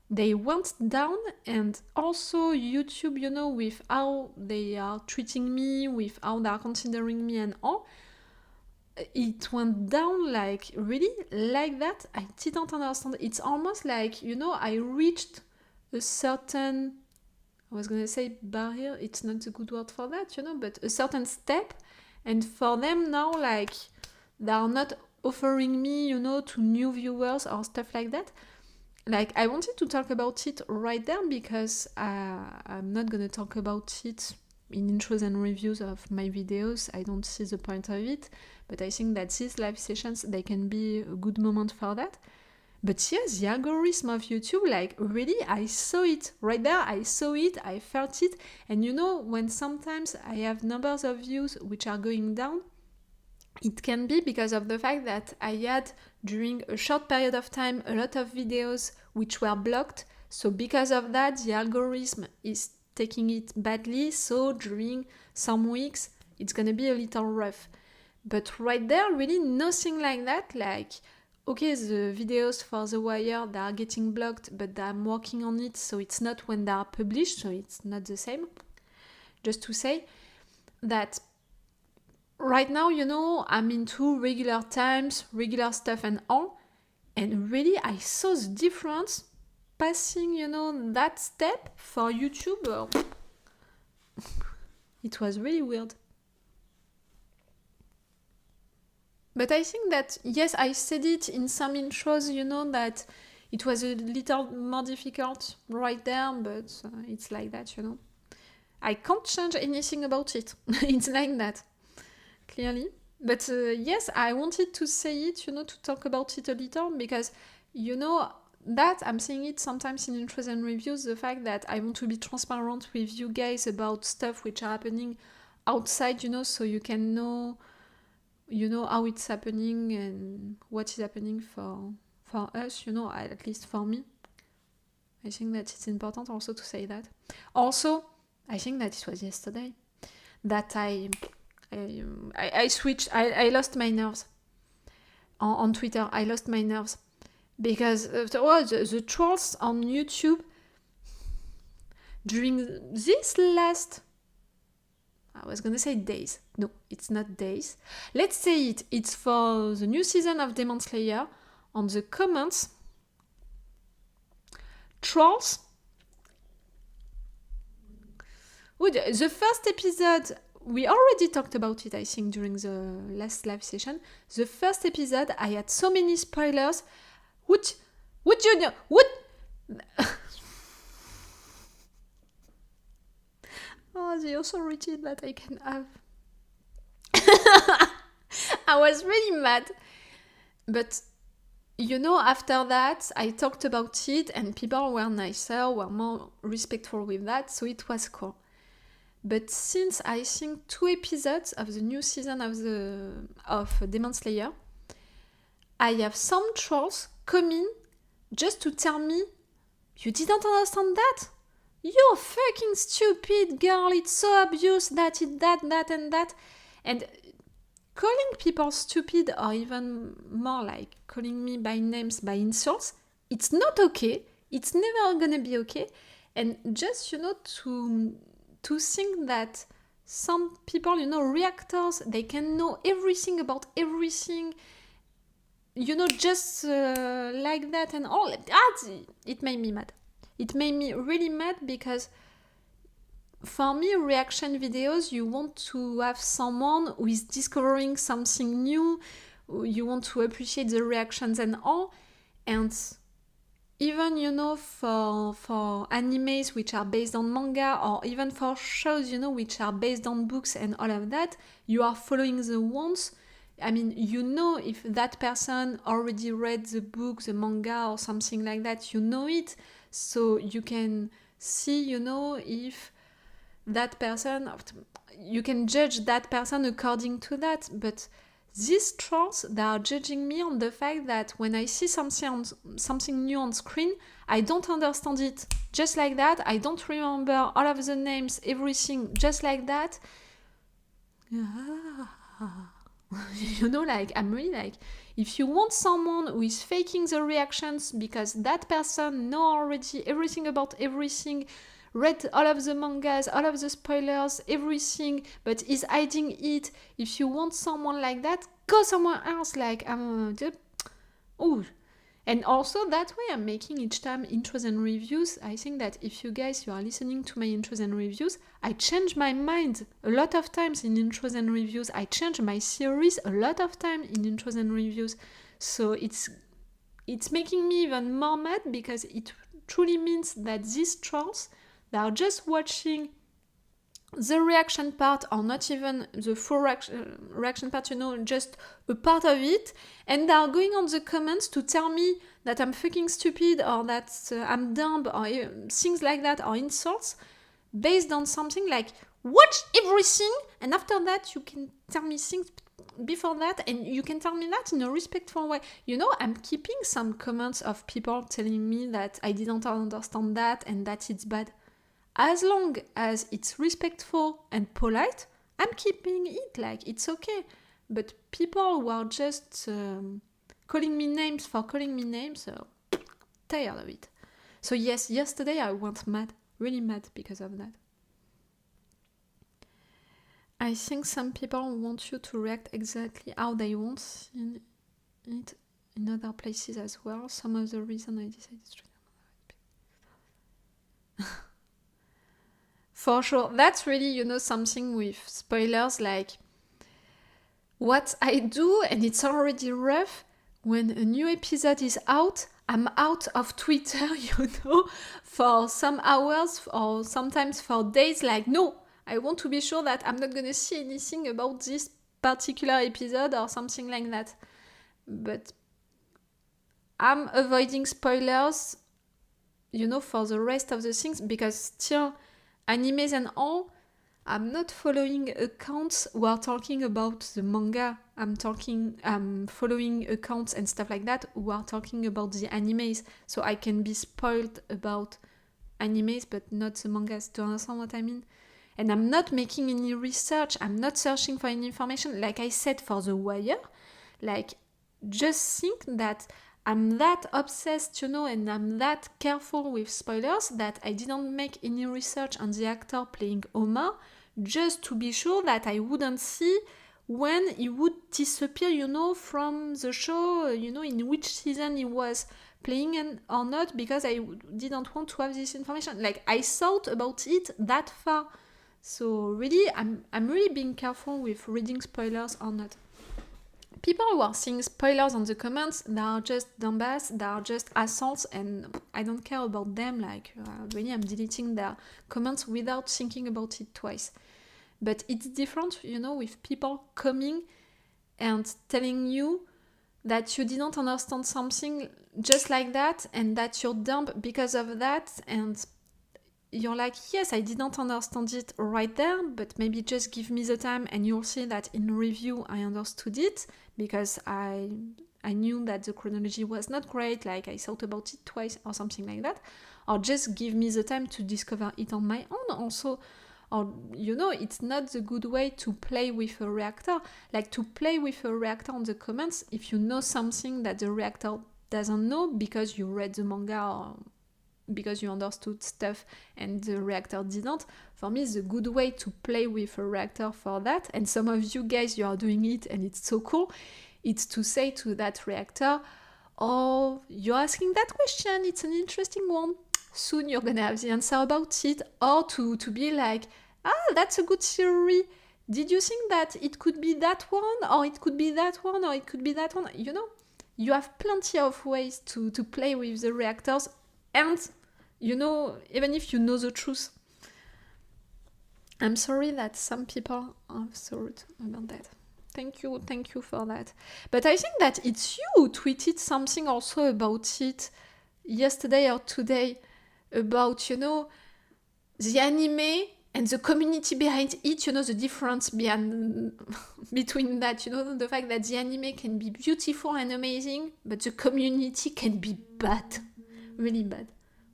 they went down, and also YouTube, with how they are treating me, with how they are considering me and all, it went down really like that. I didn't understand. It's almost I reached a certain, I was gonna say barrier, it's not a good word for that, but a certain step, and for them now, they are not offering me, to new viewers or stuff like that. I wanted to talk about it right there because I'm not gonna talk about it in intros and reviews of my videos. I don't see the point of it, but I think that these live sessions, they can be a good moment for that. But yes, the algorithm of YouTube, really, I saw it right there. I saw it, I felt it. And when sometimes I have numbers of views which are going down, it can be because of the fact that I had, during a short period of time, a lot of videos which were blocked. So because of that, the algorithm is taking it badly. So during some weeks, it's gonna be a little rough. But right there, really nothing like that. Okay, the videos for The Wire, they are getting blocked, but I'm working on it, so it's not when they are published, so it's not the same. Just to say that right now, I'm into regular times, regular stuff and all, and really I saw the difference passing, that step for YouTube. It was really weird. But I think that, yes, I said it in some intros, that it was a little more difficult right there, but it's like that, I can't change anything about it. It's like that, clearly. But yes, I wanted to say it, to talk about it a little, because, that I'm saying it sometimes in intros and reviews, the fact that I want to be transparent with you guys about stuff which are happening outside, so you can know how it's happening and what is happening for us, at least for me. I think that it's important also to say that. Also, I think that it was yesterday that I switched, I lost my nerves on Twitter. I lost my nerves because the trolls on YouTube during this last I was gonna say days. No, it's not days. Let's say it's for the new season of Demon Slayer. On the comments, trolls. The first episode, we already talked about it, I think, during the last live session. The first episode, I had so many spoilers. Would you know? Oh, the authority that I can have. I was really mad. But, after that, I talked about it and people were nicer, were more respectful with that, so it was cool. But since I think 2 episodes of the new season of Demon Slayer, I have some trolls coming just to tell me, you didn't understand that? You're fucking stupid, girl, it's so obvious that it that, and that. And calling people stupid, or even more like calling me by names, by insults, it's not okay. It's never gonna be okay. And just, to think that some people, reactors, they can know everything about everything, just like that and all. It made me mad. It made me really mad because for me, reaction videos, you want to have someone who is discovering something new, you want to appreciate the reactions and all. And even, for animes which are based on manga, or even for shows, which are based on books and all of that, you are following the ones. I mean, if that person already read the book, the manga, or something like that, it. So you can see, if that person, you can judge that person according to that. But these trolls, they are judging me on the fact that when I see something new on screen, I don't understand it just like that. I don't remember all of the names, everything just like that. I'm really like, if you want someone who is faking the reactions because that person know already everything about everything, read all of the mangas, all of the spoilers, everything, but is hiding it. If you want someone like that, go somewhere else. And also that way I'm making each time intros and reviews. I think that if you are listening to my intros and reviews, I change my mind a lot of times in intros and reviews. I change my series a lot of time in intros and reviews. So it's making me even more mad because it truly means that these trolls, they are just watching the reaction part, or not even the full reaction part, just a part of it, and they are going on the comments to tell me that I'm fucking stupid, or that I'm dumb, or things like that, or insults, based on something like, watch everything, and after that you can tell me things before that, and you can tell me that in a respectful way. I'm keeping some comments of people telling me that I didn't understand that, and that it's bad. As long as it's respectful and polite, I'm keeping it, it's okay. But people who are just calling me names for calling me names, tired of it. So yes, yesterday I went mad, really mad because of that. I think some people want you to react exactly how they want in it in other places as well. Some of the reason I decided to... For sure, that's really, something with spoilers, like what I do, and it's already rough. When a new episode is out, I'm out of Twitter, for some hours or sometimes for days, no, I want to be sure that I'm not gonna see anything about this particular episode or something like that. But I'm avoiding spoilers, for the rest of the things, because still, animes and all, I'm not following accounts who are talking about the manga. I'm following accounts and stuff like that who are talking about the animes, so I can be spoiled about animes but not the mangas. Do you understand what I mean? And I'm not making any research, I'm not searching for any information. Like I said for The Wire, just think that I'm that obsessed, and I'm that careful with spoilers that I didn't make any research on the actor playing Omar, just to be sure that I wouldn't see when he would disappear, from the show, in which season he was playing or not, because I didn't want to have this information. Like, I thought about it that far. So really, I'm really being careful with reading spoilers or not. People who are seeing spoilers on the comments, they are just dumbass, they are just assholes, and I don't care about them. Like, really, I'm deleting their comments without thinking about it twice. But it's different, with people coming and telling you that you didn't understand something just like that, and that you're dumb because of that, and you're like, yes, I didn't understand it right there, but maybe just give me the time and you'll see that in review I understood it, because I knew that the chronology was not great, like I thought about it twice or something like that. Or just give me the time to discover it on my own also. Or, it's not the good way to play with a reactor. Like, to play with a reactor on the comments if you know something that the reactor doesn't know because you read the manga or because you understood stuff and the reactor didn't. For me, the good way to play with a reactor for that, and some of you guys, you are doing it and it's so cool, it's to say to that reactor, oh, you're asking that question, it's an interesting one, soon you're gonna have the answer about it. Or to be like, that's a good theory, did you think that it could be that one, or it could be that one, or it could be that one? You have plenty of ways to play with the reactors, and even if you know the truth. I'm sorry that some people are so rude about that. Thank you for that. But I think that it's you who tweeted something also about it yesterday or today, about, the anime and the community behind it, the difference between that, the fact that the anime can be beautiful and amazing, but the community can be bad, really bad.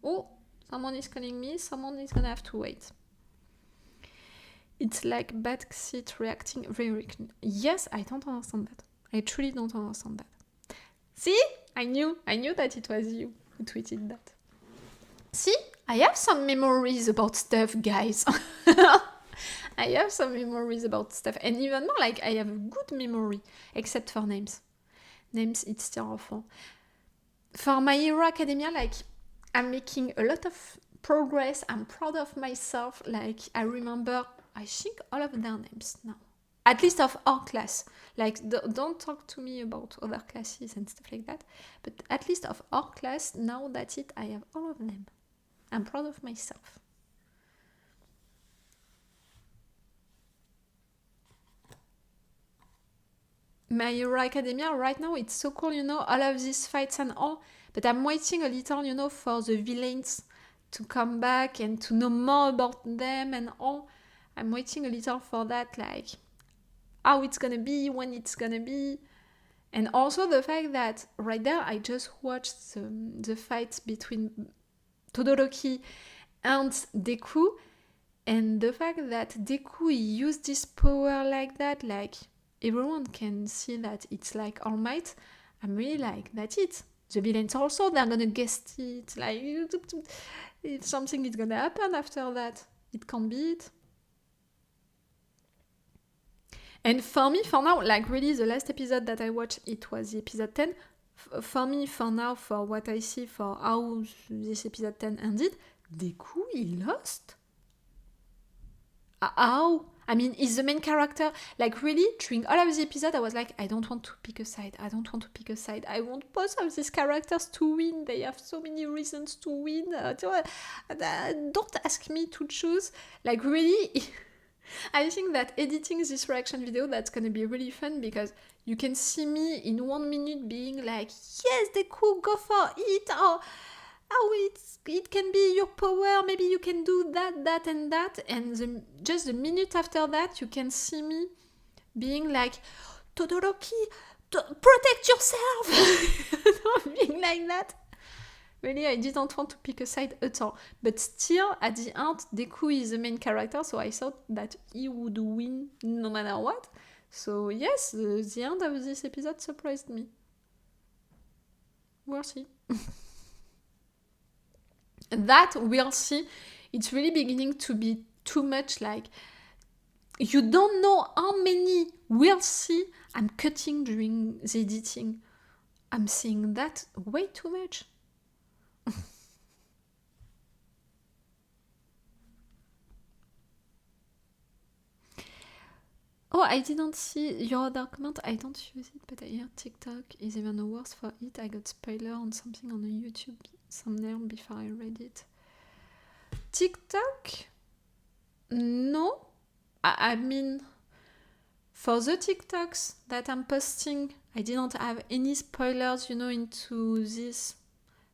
Oh, someone is calling me, someone is gonna have to wait. It's like backseat reacting very quickly. Yes, I don't understand that. I truly don't understand that. See? I knew that it was you who tweeted that. See? I have some memories about stuff, guys. I have some memories about stuff. And even more, like, I have a good memory, except for names. Names, it's still awful. For My Hero Academia, like, I'm making a lot of progress. I'm proud of myself. Like, I remember, I think, all of their names now. At least of our class. Like, don't talk to me about other classes and stuff like that. But at least of our class, now that's it, I have all of them. I'm proud of myself. My Hero Academia, right now, it's so cool, all of these fights and all. But I'm waiting a little, for the villains to come back and to know more about them and all. I'm waiting a little for that, like, how it's gonna be, when it's gonna be. And also the fact that right there, I just watched the fight between Todoroki and Deku. And the fact that Deku used this power like that, like, everyone can see that it's like All Might. I'm really like, that's it. The villains also, they're gonna guess it. Like, it's something is gonna happen after that. It can't be it. And for me, for now, like, really, the last episode that I watched, it was the episode 10. For me, for now, for what I see, for how this episode 10 ended, Deku, he lost? How? I mean, he's the main character. Like, really, during all of the episode, I was like, I don't want to pick a side. I want both of these characters to win. They have so many reasons to win. Don't ask me to choose. Like, really, I think that editing this reaction video, that's gonna be really fun, because you can see me in 1 minute being like, yes, Deku, go for it, or it can be your power, maybe you can do that, and that, and just a minute after that, you can see me being like, Todoroki, protect yourself! Being like that. Really, I didn't want to pick a side at all. But still, at the end, Deku is the main character, so I thought that he would win no matter what. So yes, the end of this episode surprised me. We'll see. That we'll see. It's really beginning to be too much like You don't know how many we'll see I'm cutting during the editing. I'm seeing that way too much. Oh, I didn't see your other comment. I don't use it, but I hear TikTok is even worse for it. I got spoiler on something on a YouTube thumbnail before I read it. TikTok? No. I mean, for the TikToks that I'm posting, I didn't have any spoilers, into these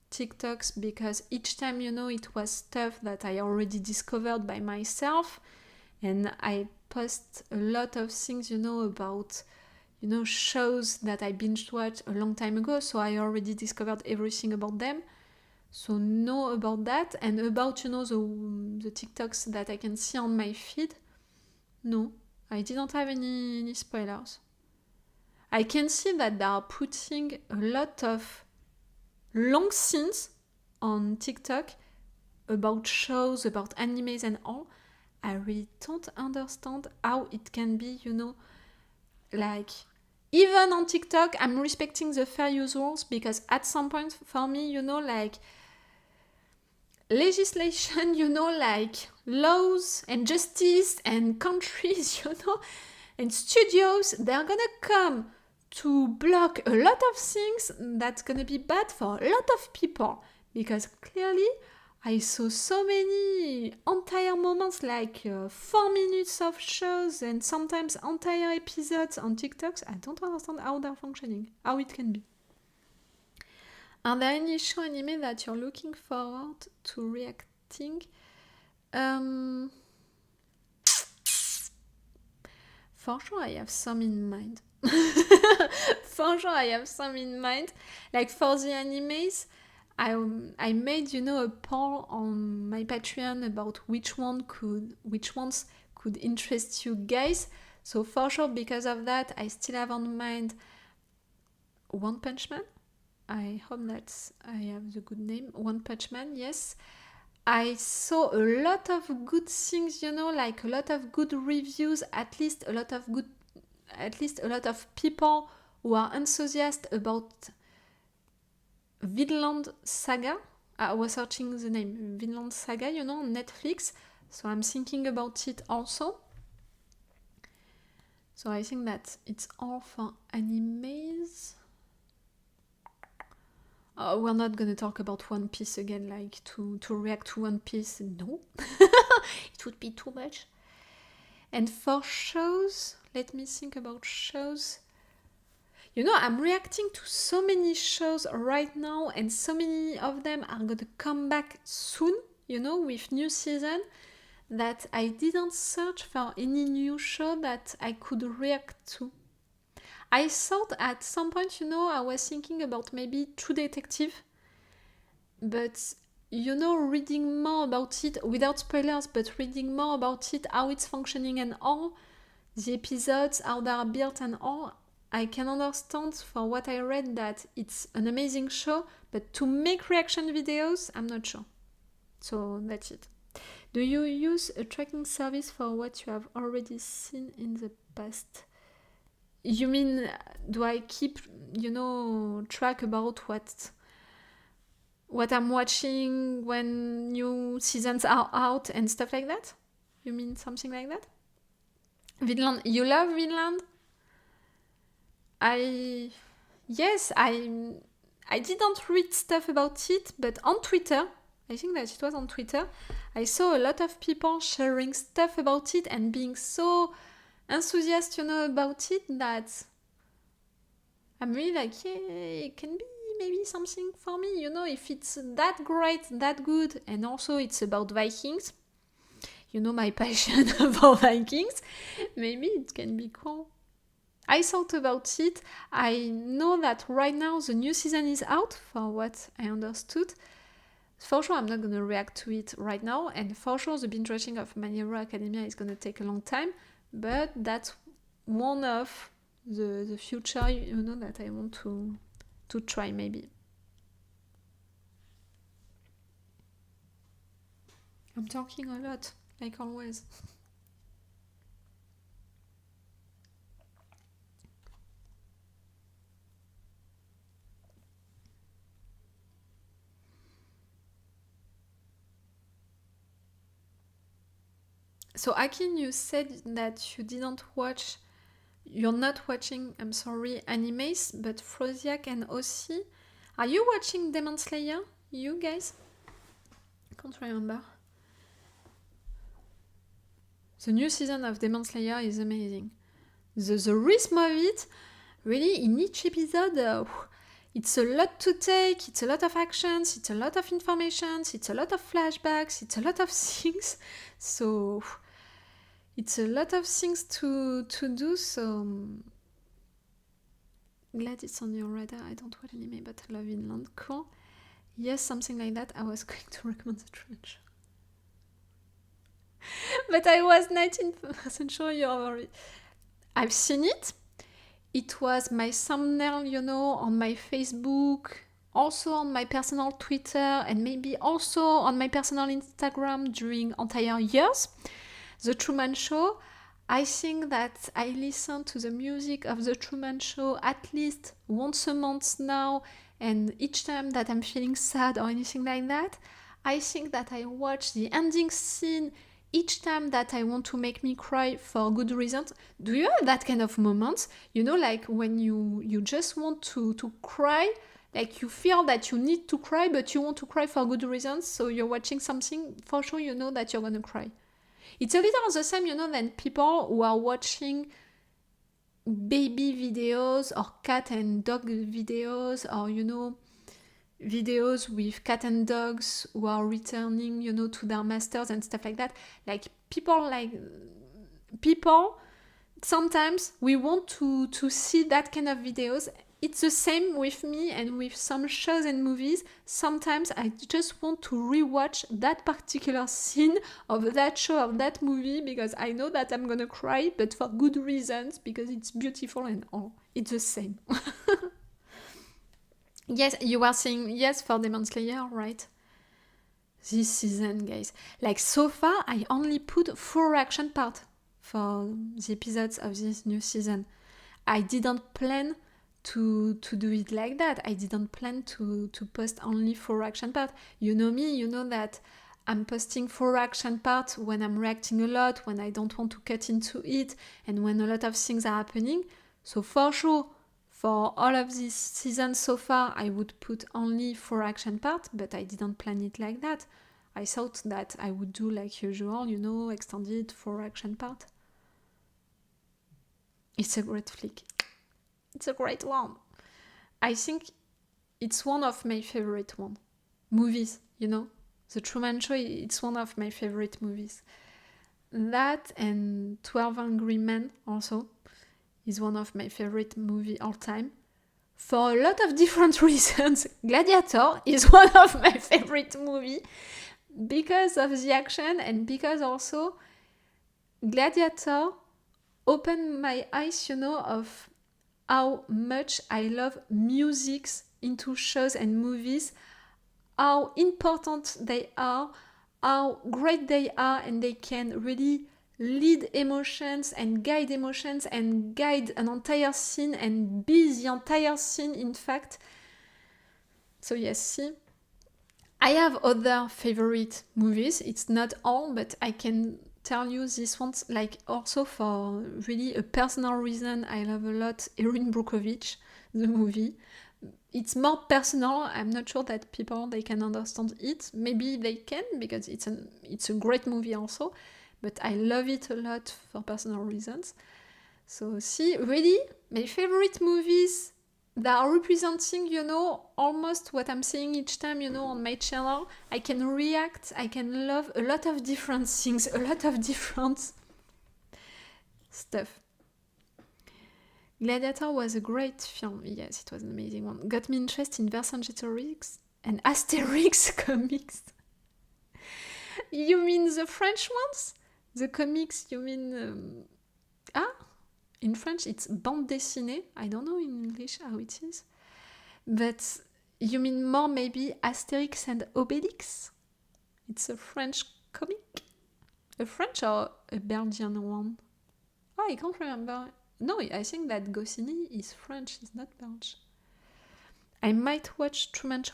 TikToks because each time, it was stuff that I already discovered by myself. And I post a lot of things, about, shows that I binge watched a long time ago. So I already discovered everything about them. So no about that. And about, the TikToks that I can see on my feed, no, I didn't have any spoilers. I can see that they are putting a lot of long scenes on TikTok about shows, about animes and all. I really don't understand how it can be, like, even on TikTok, I'm respecting the fair use rules because at some point for me, like, legislation, like laws and justice and countries, and studios, they're gonna come to block a lot of things that's gonna be bad for a lot of people because clearly I saw so many entire moments, like 4 minutes of shows and sometimes entire episodes on TikToks. I don't understand how they're functioning, how it can be. Are there any show anime that you're looking forward to reacting? For sure, I have some in mind. For sure, I have some in mind. Like for the animes, I made, a poll on my Patreon about which ones could interest you guys. So for sure, because of that, I still have on mind One Punch Man. I hope that I have the good name. One Punch Man, yes. I saw a lot of good things, like a lot of good reviews, at least a lot of people who are enthusiastic about Vinland Saga. I was searching the name, Vinland Saga, on Netflix. So I'm thinking about it also. So I think that it's all for animes. We're not gonna talk about One Piece again, like to react to One Piece. No, it would be too much. And for shows, let me think about shows. I'm reacting to so many shows right now, and so many of them are gonna come back soon, with new season, that I didn't search for any new show that I could react to. I thought at some point, I was thinking about maybe True Detective, but, reading more about it, without spoilers, but reading more about it, how it's functioning and all, the episodes, how they are built and all, I can understand for what I read that it's an amazing show, but to make reaction videos, I'm not sure. So that's it. Do you use a tracking service for what you have already seen in the past? You mean, do I keep, track about what I'm watching when new seasons are out and stuff like that? You mean something like that? Vinland, you love Vinland? Yes, I didn't read stuff about it, but on Twitter, I think that it was on Twitter, I saw a lot of people sharing stuff about it and being so enthusiastic, about it that I'm really like, yeah, it can be maybe something for me, if it's that great, that good, and also it's about Vikings, my passion for Vikings, maybe it can be cool. I thought about it. I know that right now the new season is out, for what I understood. For sure, I'm not going to react to it right now, and for sure, the binge watching of My Hero Academia is going to take a long time, but that's one of the future, that I want to try maybe. I'm talking a lot, like always. So Akin, you said that you're not watching, I'm sorry, animes, but Frosiak and Ossi. Are you watching Demon Slayer, you guys? I can't remember. The new season of Demon Slayer is amazing. The rhythm of it, really, in each episode, it's a lot to take, it's a lot of actions, it's a lot of information, it's a lot of flashbacks, it's a lot of things. So it's a lot of things to do, so glad it's on your radar. I don't watch anime, but I love Vinland. Cool. Yes, something like that. I was going to recommend the Truman Show. But I was 19% sure you're already... I've seen it. It was my thumbnail, on my Facebook, also on my personal Twitter, and maybe also on my personal Instagram during entire years. The Truman Show, I think that I listen to the music of The Truman Show at least once a month now, and each time that I'm feeling sad or anything like that, I think that I watch the ending scene each time that I want to make me cry for good reasons. Do you have that kind of moments? Like when you just want to cry, like you feel that you need to cry, but you want to cry for good reasons, so you're watching something, for sure you know that you're gonna cry. It's a little the same, than people who are watching baby videos or cat and dog videos, or, videos with cat and dogs who are returning, to their masters and stuff like that. Like people, sometimes we want to see that kind of videos. It's the same with me and with some shows and movies. Sometimes I just want to rewatch that particular scene of that show, of that movie, because I know that I'm gonna cry, but for good reasons, because it's beautiful and all. It's the same. Yes, you were saying yes for Demon Slayer, right? This season, guys. Like, so far, I only put 4 action part for the episodes of this new season. I didn't plan to do it like that. I didn't plan to post only 4 action part. You know me, you know that I'm posting 4 action part when I'm reacting a lot, when I don't want to cut into it, and when a lot of things are happening. So for sure, for all of this season so far, I would put only 4 action part, but I didn't plan it like that. I thought that I would do like usual, extended 4 action part. It's a great flick. It's a great one. I think it's one of my favorite movies, The Truman Show, it's one of my favorite movies. That and 12 Angry Men also is one of my favorite movie all time. For a lot of different reasons, Gladiator is one of my favorite movie because of the action, and because also Gladiator opened my eyes, of how much I love music into shows and movies, how important they are, how great they are, and they can really lead emotions and guide an entire scene and be the entire scene, in fact. So yes, see, I have other favorite movies. It's not all, but I can tell you this one's like also for really a personal reason. I love a lot Erin Brockovich, the movie. It's more personal. I'm not sure that people, they can understand it. Maybe they can, because it's a great movie also, but I love it a lot for personal reasons. So see, really, my favorite movies that are representing, almost what I'm saying each time, on my channel. I can react, I can love a lot of different things, a lot of different stuff. Gladiator was a great film. Yes, it was an amazing one. Got me interested in Vercingetorix and Asterix comics. You mean the French ones? The comics, you mean... In French, it's bande dessinée. I don't know in English how it is. But you mean more maybe Asterix and Obelix? It's a French comic? A French or a Belgian one? Oh, I can't remember. No, I think that Goscinny is French, it's not Belgian. I might watch Truman Show.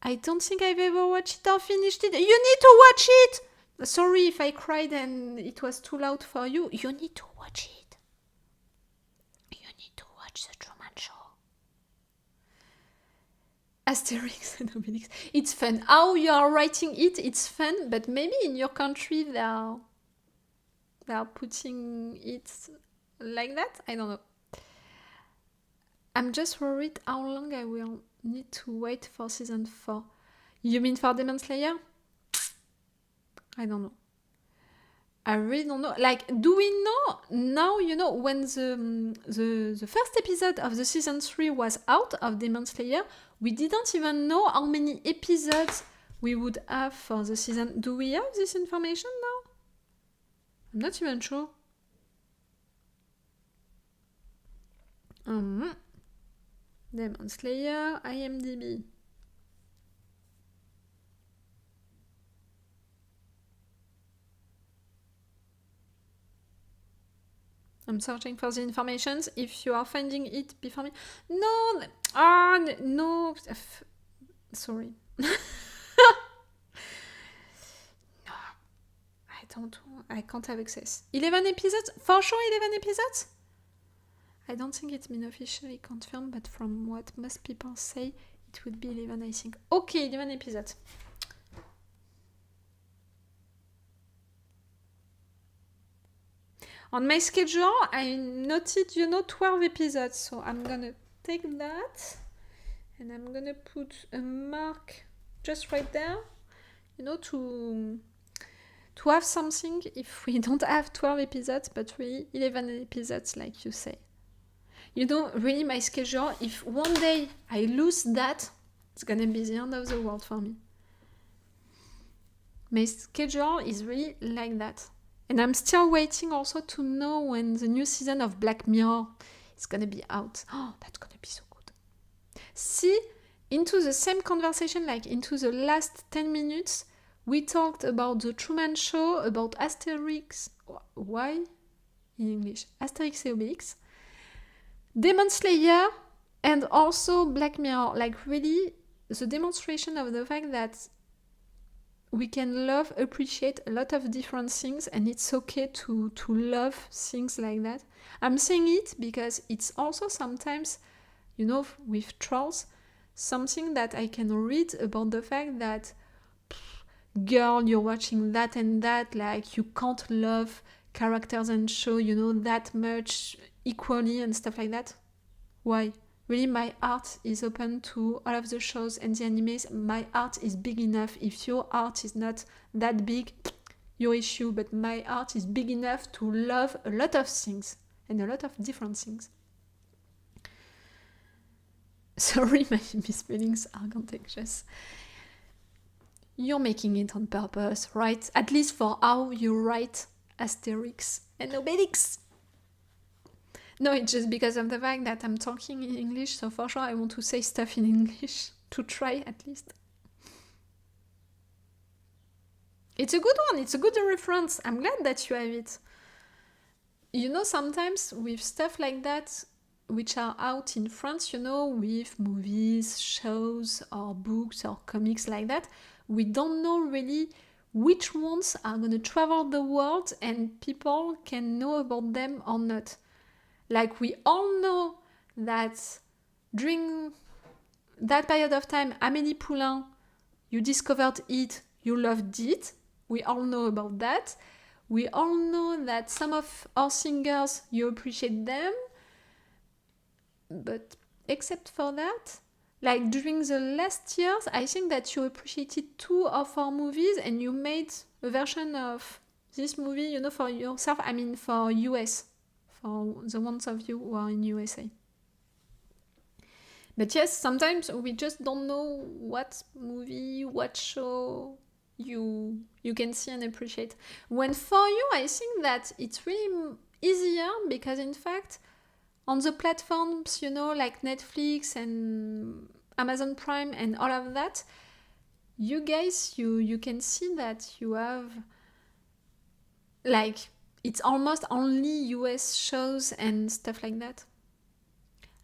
I don't think I've ever watched it or finished it. You need to watch it! Sorry if I cried and it was too loud for you. You need to watch it. You need to watch The Truman Show. Asterix and Obelix. It's fun. How you are writing it, it's fun, but maybe in your country they are putting it like that. I don't know. I'm just worried how long I will need to wait for season 4. You mean for Demon Slayer? I don't know. I really don't know. Like, do we know now, when the first episode of the season 3 was out of Demon Slayer, we didn't even know how many episodes we would have for the season. Do we have this information now? I'm not even sure. Demon Slayer, IMDb. I'm searching for the information. If you are finding it before me... No! No! Sorry. No, I can't have access. 11 episodes? For sure 11 episodes? I don't think it's been officially confirmed, but from what most people say, it would be 11, I think. Okay, 11 episodes. On my schedule, I noted, 12 episodes. So I'm gonna take that and I'm gonna put a mark just right there, to have something if we don't have 12 episodes, but really 11 episodes, like you say. Really my schedule, if one day I lose that, it's gonna be the end of the world for me. My schedule is really like that. And I'm still waiting also to know when the new season of Black Mirror is gonna be out. Oh, that's gonna be so good. See, into the same conversation, like into the last 10 minutes, we talked about the Truman Show, about Asterix. Why? In English. Asterix and Obelix. Demon Slayer, and also Black Mirror. Like really, the demonstration of the fact that we can appreciate a lot of different things, and it's okay to love things like that. I'm saying it because it's also sometimes, with trolls, something that I can read about the fact that, girl, you're watching that and that, like you can't love characters and show, that much equally and stuff like that. Why? Really, my heart is open to all of the shows and the animes. My heart is big enough. If your heart is not that big, your issue, but my heart is big enough to love a lot of things and a lot of different things. Sorry, my misspellings are contagious. You're making it on purpose, right? At least for how you write Asterix and Obelix. No, it's just because of the fact that I'm talking in English, so for sure I want to say stuff in English, to try at least. It's a good one, it's a good reference. I'm glad that you have it. Sometimes with stuff like that, which are out in France, with movies, shows, or books, or comics like that, we don't know really which ones are going to travel the world and people can know about them or not. Like, we all know that during that period of time, Amélie Poulain, you discovered it, you loved it. We all know about that. We all know that some of our singers, you appreciate them. But except for that, like during the last years, I think that you appreciated 2 of our movies and you made a version of this movie, for yourself, for US. For the ones of you who are in USA. But yes, sometimes we just don't know what movie, what show you can see and appreciate. When for you, I think that it's really easier because in fact, on the platforms, like Netflix and Amazon Prime and all of that, you guys, you can see that you have, like, it's almost only US shows and stuff like that.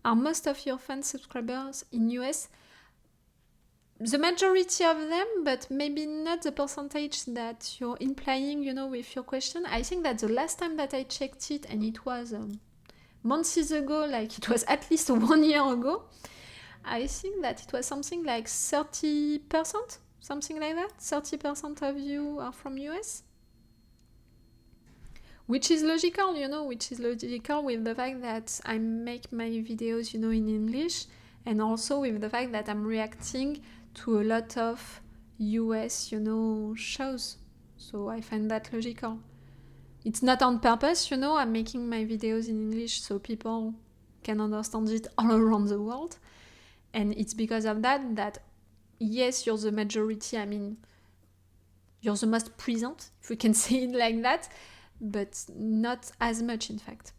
Are most of your fan subscribers in US? the majority of them, but maybe not the percentage that you're implying, with your question. I think that the last time that I checked it, and it was months ago, like it was at least 1 year ago, I think that it was something like 30%, something like that. 30% of you are from US. Which is logical, with the fact that I make my videos, in English, and also with the fact that I'm reacting to a lot of US, shows. So I find that logical. It's not on purpose, I'm making my videos in English so people can understand it all around the world. And it's because of that, yes, you're the majority, you're the most present, if we can say it like that, but not as much, in fact.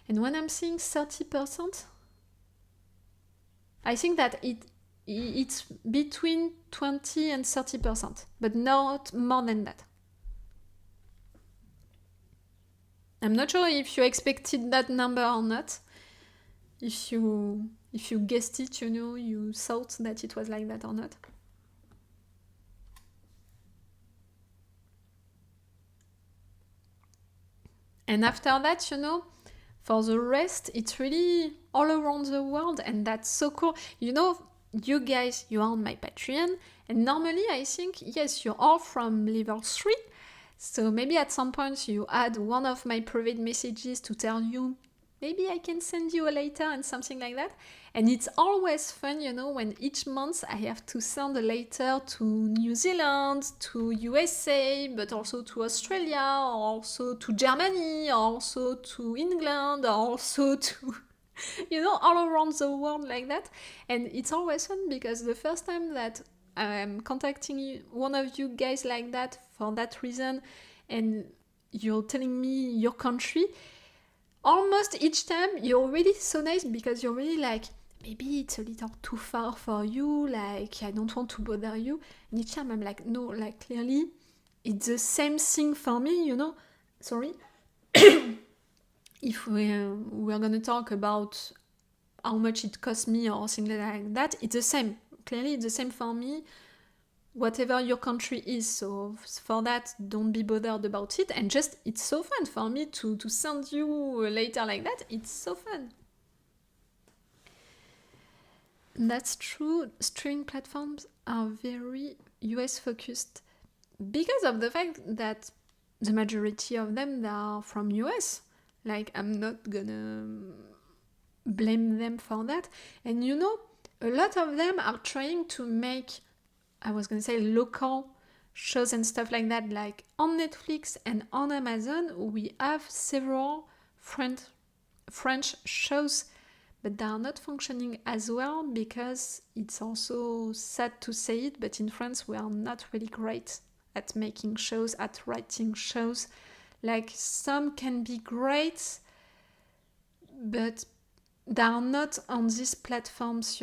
And when I'm saying 30%, I think that it's between 20 and 30%, but not more than that. I'm not sure if you expected that number or not. If you guessed it, you thought that it was like that or not. And after that, for the rest, it's really all around the world, and that's so cool. You guys, you are on my Patreon, and normally I think, yes, you're all from level 3, so maybe at some point you add one of my private messages to tell you, maybe I can send you a letter and something like that. And it's always fun, when each month I have to send a letter to New Zealand, to USA, but also to Australia, or also to Germany, or also to England, or also to, all around the world like that. And it's always fun because the first time that I'm contacting one of you guys like that for that reason, and you're telling me your country, almost each time you're really so nice because you're really like, maybe it's a little too far for you, like I don't want to bother you. And each time I'm like, no, like clearly it's the same thing for me, Sorry. If we're gonna talk about how much it costs me or something like that, it's the same. Clearly it's the same for me, whatever your country is. So for that, don't be bothered about it. And just, it's so fun for me to send you a letter like that. It's so fun. That's true. Streaming platforms are very US focused because of the fact that the majority of them are from US. Like, I'm not gonna blame them for that. And a lot of them are trying to make, I was gonna say, local shows and stuff like that. Like on Netflix and on Amazon, we have several French shows, but they are not functioning as well because it's also sad to say it, but in France we are not really great at making shows, at writing shows. Like, some can be great, but they are not on these platforms,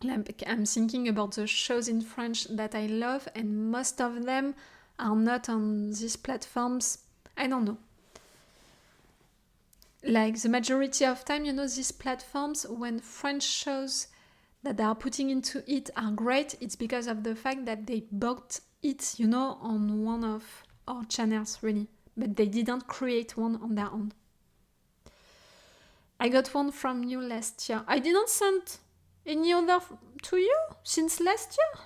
Like, I'm thinking about the shows in French that I love, and most of them are not on these platforms. I don't know. Like, the majority of time, these platforms, when French shows that they are putting into it are great, it's because of the fact that they bought it, on one of our channels, really. But they didn't create one on their own. I got one from you last year. I didn't send any other to you since last year?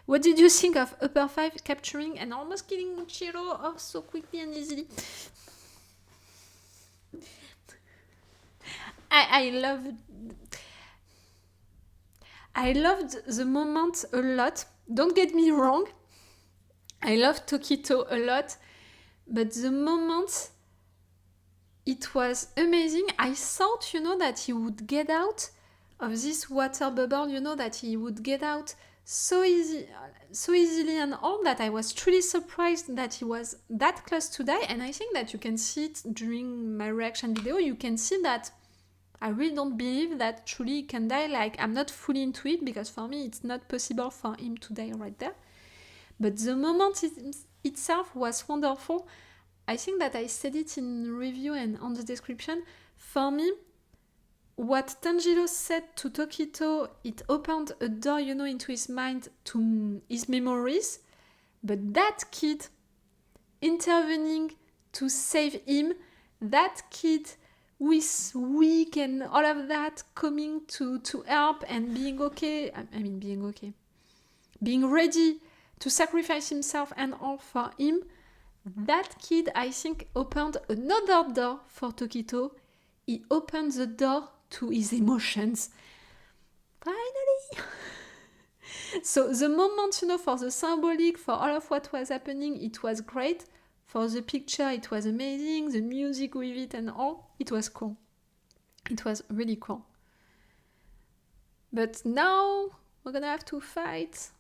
What did you think of Upper 5 capturing and almost killing Muchiro off so quickly and easily? I loved the moment a lot. Don't get me wrong. I loved Tokito a lot. But the moment, it was amazing. I thought, that he would get out of this water bubble, that he would get out so easily and all, that I was truly surprised that he was that close to die. And I think that you can see it during my reaction video. You can see that I really don't believe that truly he can die. Like, I'm not fully into it because for me it's not possible for him to die right there. But the moment itself was wonderful. I think that I said it in review and on the description. For me, what Tanjiro said to Tokito, it opened a door, into his mind to his memories. But that kid intervening to save him, that kid with weak and all of that coming to help and being okay, being ready to sacrifice himself and all for him, that kid, I think, opened another door for Tokito. He opened the door to his emotions. Finally! So the moment, for the symbolic, for all of what was happening, it was great. For the picture, it was amazing. The music with it and all, it was cool. It was really cool. But now, we're gonna have to fight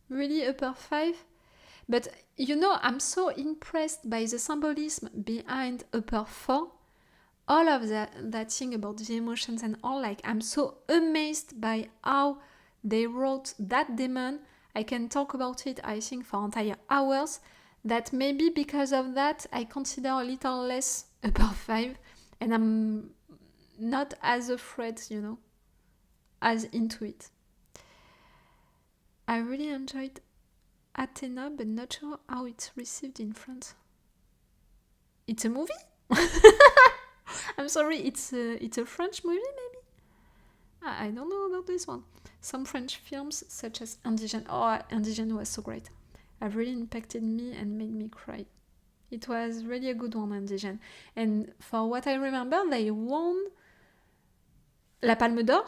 really upper 5. But, I'm so impressed by the symbolism behind upper 4. All of that thing about the emotions and all, like, I'm so amazed by how they wrote that demon. I can talk about it, I think, for entire hours. That maybe because of that, I consider a little less upper 5. And I'm not as afraid, as into it. I really enjoyed Athena, but not sure how it's received in France. It's a movie? I'm sorry, it's a French movie, maybe? I don't know about this one. Some French films, such as Indigène. Oh, Indigène was so great. It really impacted me and made me cry. It was really a good one, Indigène. And for what I remember, they won La Palme d'Or.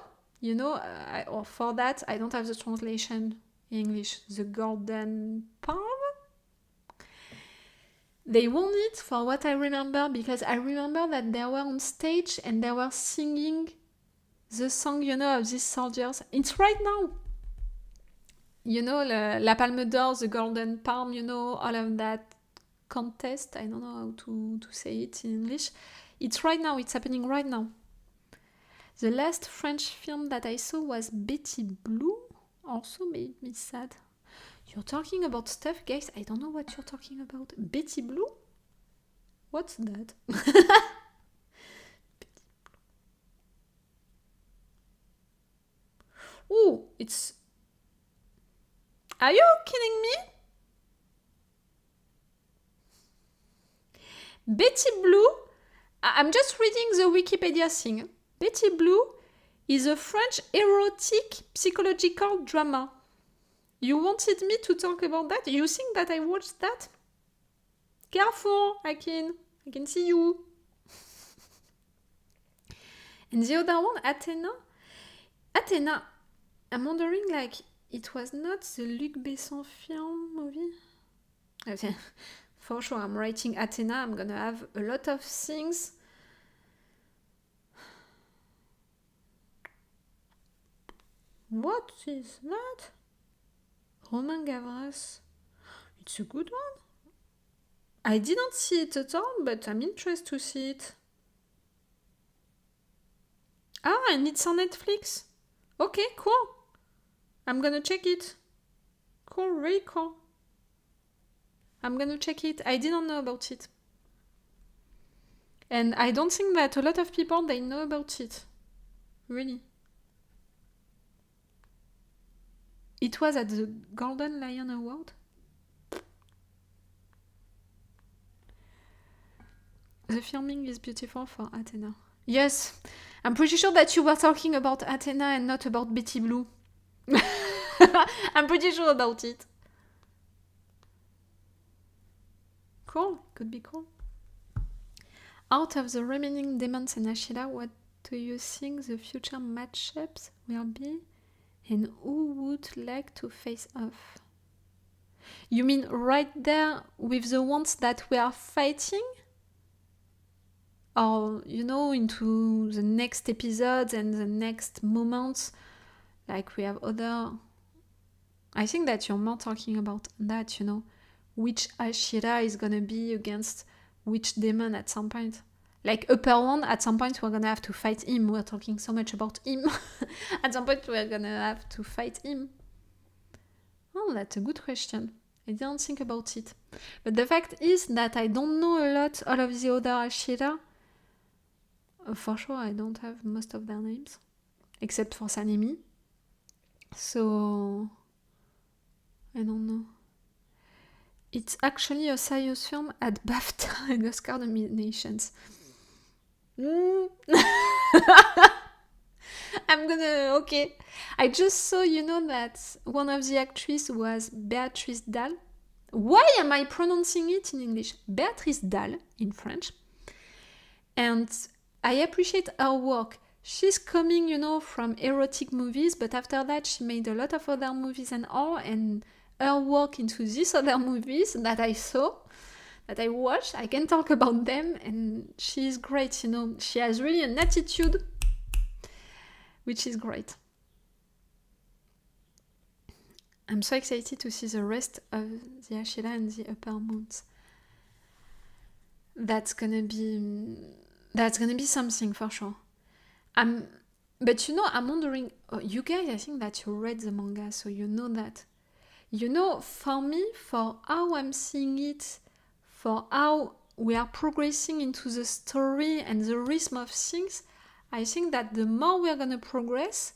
Or for that, I don't have the translation in English. The Golden Palm? They won it, for what I remember, because I remember that they were on stage and they were singing the song, of these soldiers. It's right now. La Palme d'Or, the Golden Palm, all of that contest. I don't know how to say it in English. It's right now. It's happening right now. The last French film that I saw was Betty Blue. Also made me sad. You're talking about stuff, guys. I don't know what you're talking about. Betty Blue? What's that? Oh, it's... Are you kidding me? Betty Blue, I'm just reading the Wikipedia thing. Betty Blue is a French erotic psychological drama. You wanted me to talk about that? You think that I watched that? Careful, I can see you. And the other one, Athena. Athena, I'm wondering, like, it was not the Luc Besson film movie? Okay. For sure, I'm writing Athena. I'm gonna have a lot of things. What is that? Romain Gavras. It's a good one. I didn't see it at all, but I'm interested to see it. Ah, and it's on Netflix. Okay, cool. I'm gonna check it. Cool, really cool. I'm gonna check it. I didn't know about it. And I don't think that a lot of people, they know about it. Really. It was at the Golden Lion Award. The filming is beautiful for Athena. Yes, I'm pretty sure that you were talking about Athena and not about Betty Blue. I'm pretty sure about it. Cool, could be cool. Out of the remaining demons and Ashila, what do you think the future matchups will be? And who would like to face off? You mean right there with the ones that we are fighting? Or, into the next episodes and the next moments, like we have other... I think that you're more talking about that, which Ashira is gonna be against which demon at some point. Like upper one, at some point we're gonna have to fight him. We're talking so much about him. At some point we're gonna have to fight him. Oh, that's a good question. I didn't think about it. But the fact is that I don't know a lot all of the other Ashira. For sure, I don't have most of their names, except for Sanemi. So, I don't know. It's actually a serious film at BAFTA and Oscar nominations. Okay. I just saw, that one of the actresses was Béatrice Dalle. Why am I pronouncing it in English? Béatrice Dalle in French. And I appreciate her work. She's coming, from erotic movies, but after that she made a lot of other movies and all, and her work into these other movies that I saw, that I watched, I can talk about them, and she's great, She has really an attitude, which is great. I'm so excited to see the rest of the Ashila and the Upper Moons. That's gonna be something for sure. But I'm wondering, you guys, I think that you read the manga, so you know that. For me, for how I'm seeing it, for how we are progressing into the story and the rhythm of things, I think that the more we're gonna progress,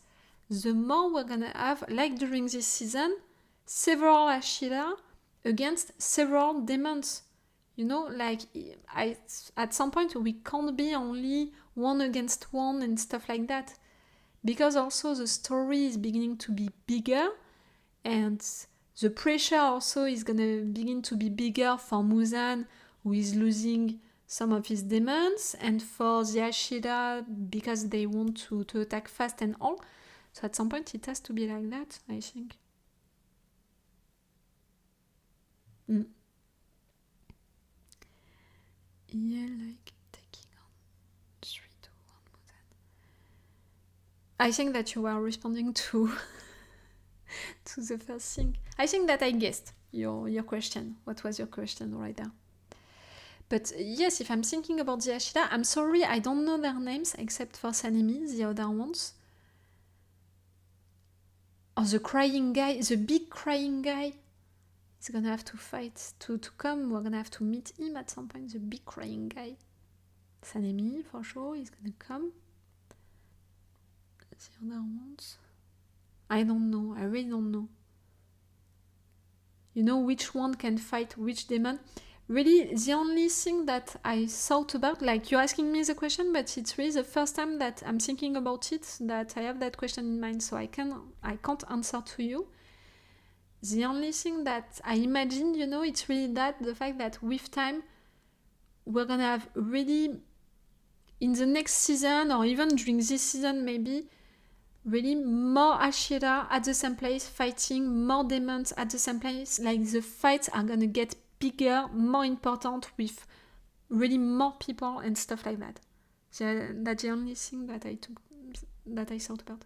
the more we're gonna have, like during this season, several Ashila against several demons. At some point we can't be only one against one and stuff like that. Because also the story is beginning to be bigger, and the pressure also is gonna begin to be bigger for Muzan, who is losing some of his demons, and for the Ashila because they want to attack fast and all. So at some point it has to be like that, I think. Yeah, like taking on 3 to 1 Muzan. I think that you were responding to to the first thing. I think that I guessed your question. What was your question right there? But yes, if I'm thinking about the Ashila, I'm sorry, I don't know their names except for Sanemi, the other ones. Or the crying guy, the big crying guy. He's gonna have to fight to come. We're gonna have to meet him at some point, the big crying guy. Sanemi, for sure, he's gonna come. The other ones, I don't know. I really don't know. Which one can fight which demon? Really, the only thing that I thought about, like you're asking me the question, but it's really the first time that I'm thinking about it, that I have that question in mind, so I can't answer to you. The only thing that I imagine, it's really the fact that with time, we're gonna have really, in the next season, or even during this season maybe, really more Ashira at the same place, fighting more demons at the same place. Like the fights are gonna get bigger, more important, with really more people and stuff like that. So that's the only thing that I thought about.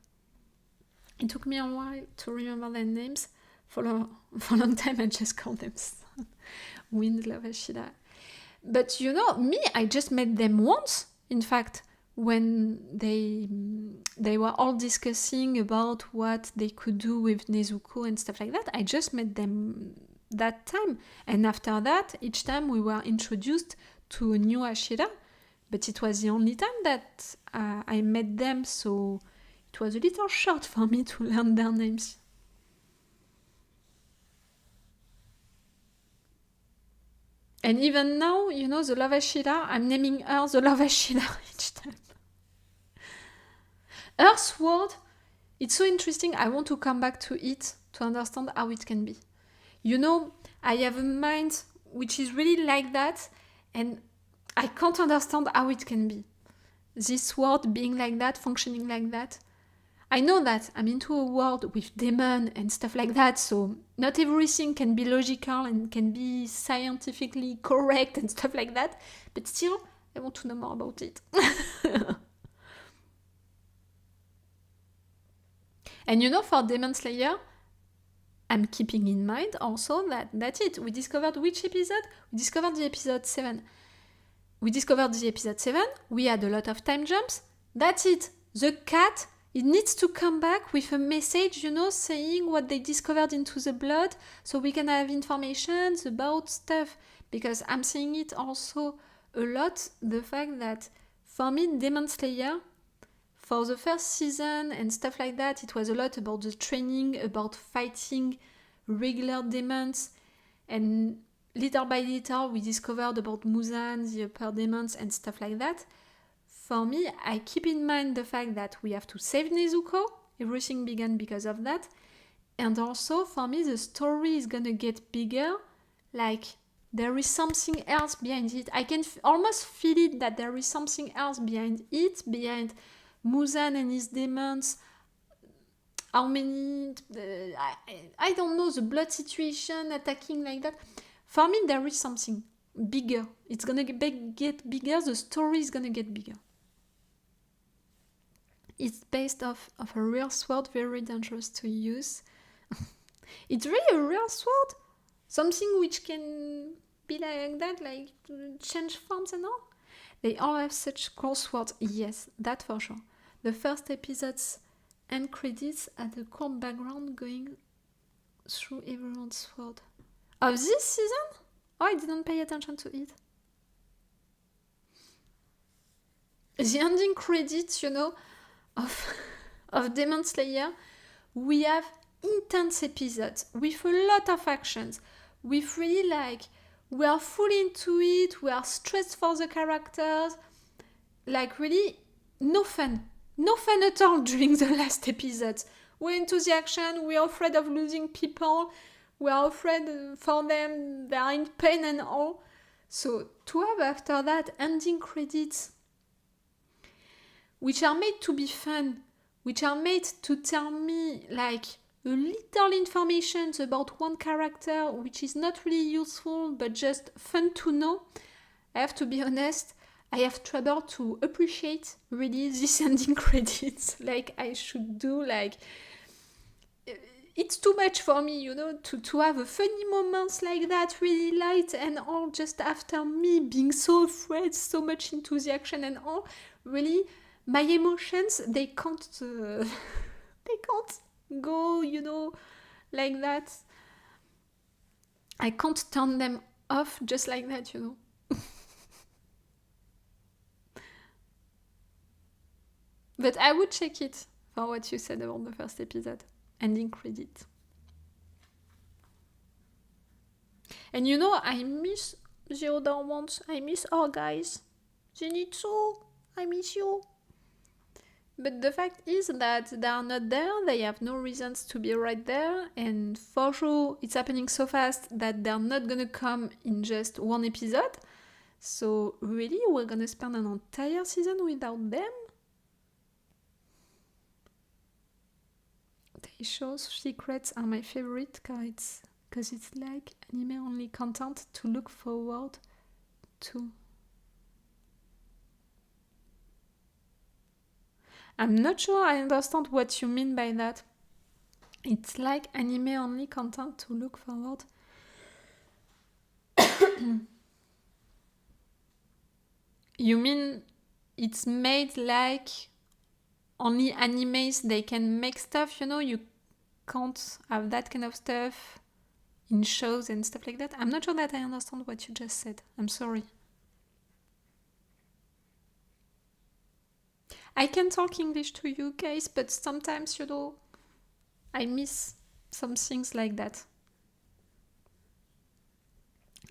It took me a while to remember their names. For a long time I just called them Wind, Love, Ashila. But me, I just met them once, in fact, when they were all discussing about what they could do with Nezuko and stuff like that. I just met them that time, and after that, each time we were introduced to a new Ashira, but it was the only time that I met them, so it was a little short for me to learn their names. And even now, the Love Ashila, I'm naming her the Love Ashila each time. Earth Sword, it's so interesting. I want to come back to it to understand how it can be. I have a mind which is really like that, and I can't understand how it can be. This world being like that, functioning like that. I know that I'm into a world with demon and stuff like that, so not everything can be logical and can be scientifically correct and stuff like that, but still, I want to know more about it. And for Demon Slayer, I'm keeping in mind also that's it. We discovered which episode? We discovered the episode 7. We had a lot of time jumps. That's it. The cat, it needs to come back with a message, saying what they discovered into the blood, so we can have information about stuff. Because I'm seeing it also a lot, the fact that For me, Demon Slayer, for the first season and stuff like that, it was a lot about the training, about fighting regular demons, and little by little we discovered about Muzan, the upper demons and stuff like that. For me, I keep in mind the fact that we have to save Nezuko. Everything began because of that. And also, for me, the story is gonna get bigger. Like, there is something else behind it. I can almost feel it that there is something else behind it, behind Muzan and his demons. How many... I don't know, the blood situation, attacking like that. For me, there is something bigger. It's gonna get bigger. The story is gonna get bigger. It's based off of a real sword, very dangerous to use. It's really a real sword? Something which can be like that, like change forms and all? They all have such cool swords. Yes, that for sure. The first episodes and credits had a cool background going through everyone's sword. Of this season? Oh, I didn't pay attention to it. The ending credits, of Demon Slayer, we have intense episodes with a lot of actions. With really we are fully into it, we are stressed for the characters. Really, no fun. No fun at all during the last episodes. We're into the action, we are afraid of losing people, we are afraid for them, they are in pain and all. So to have after that ending credits, which are made to be fun, which are made to tell me a little information about one character, which is not really useful, but just fun to know, I have to be honest, I have trouble to appreciate really this ending credits. I should do it's too much for me, to have a funny moments like that, really light and all, just after me being so afraid, so much into the action and all. Really, my emotions, they can't go, like that. I can't turn them off just like that, But I would check it for what you said about the first episode. Ending credit. And I miss the other ones. I miss our guys. Zenitsu, I miss you. But the fact is that they are not there, they have no reasons to be right there, and for sure it's happening so fast that they're not gonna come in just one episode. So really, we're gonna spend an entire season without them? Taisho's secrets are my favorite because it's like anime-only content to look forward to. I'm not sure I understand what you mean by that. It's like anime-only content to look forward. You mean it's made like only animes they can make stuff, you can't have that kind of stuff in shows and stuff like that? I'm not sure that I understand what you just said. I'm sorry. I can talk English to you guys, but sometimes, I miss some things like that.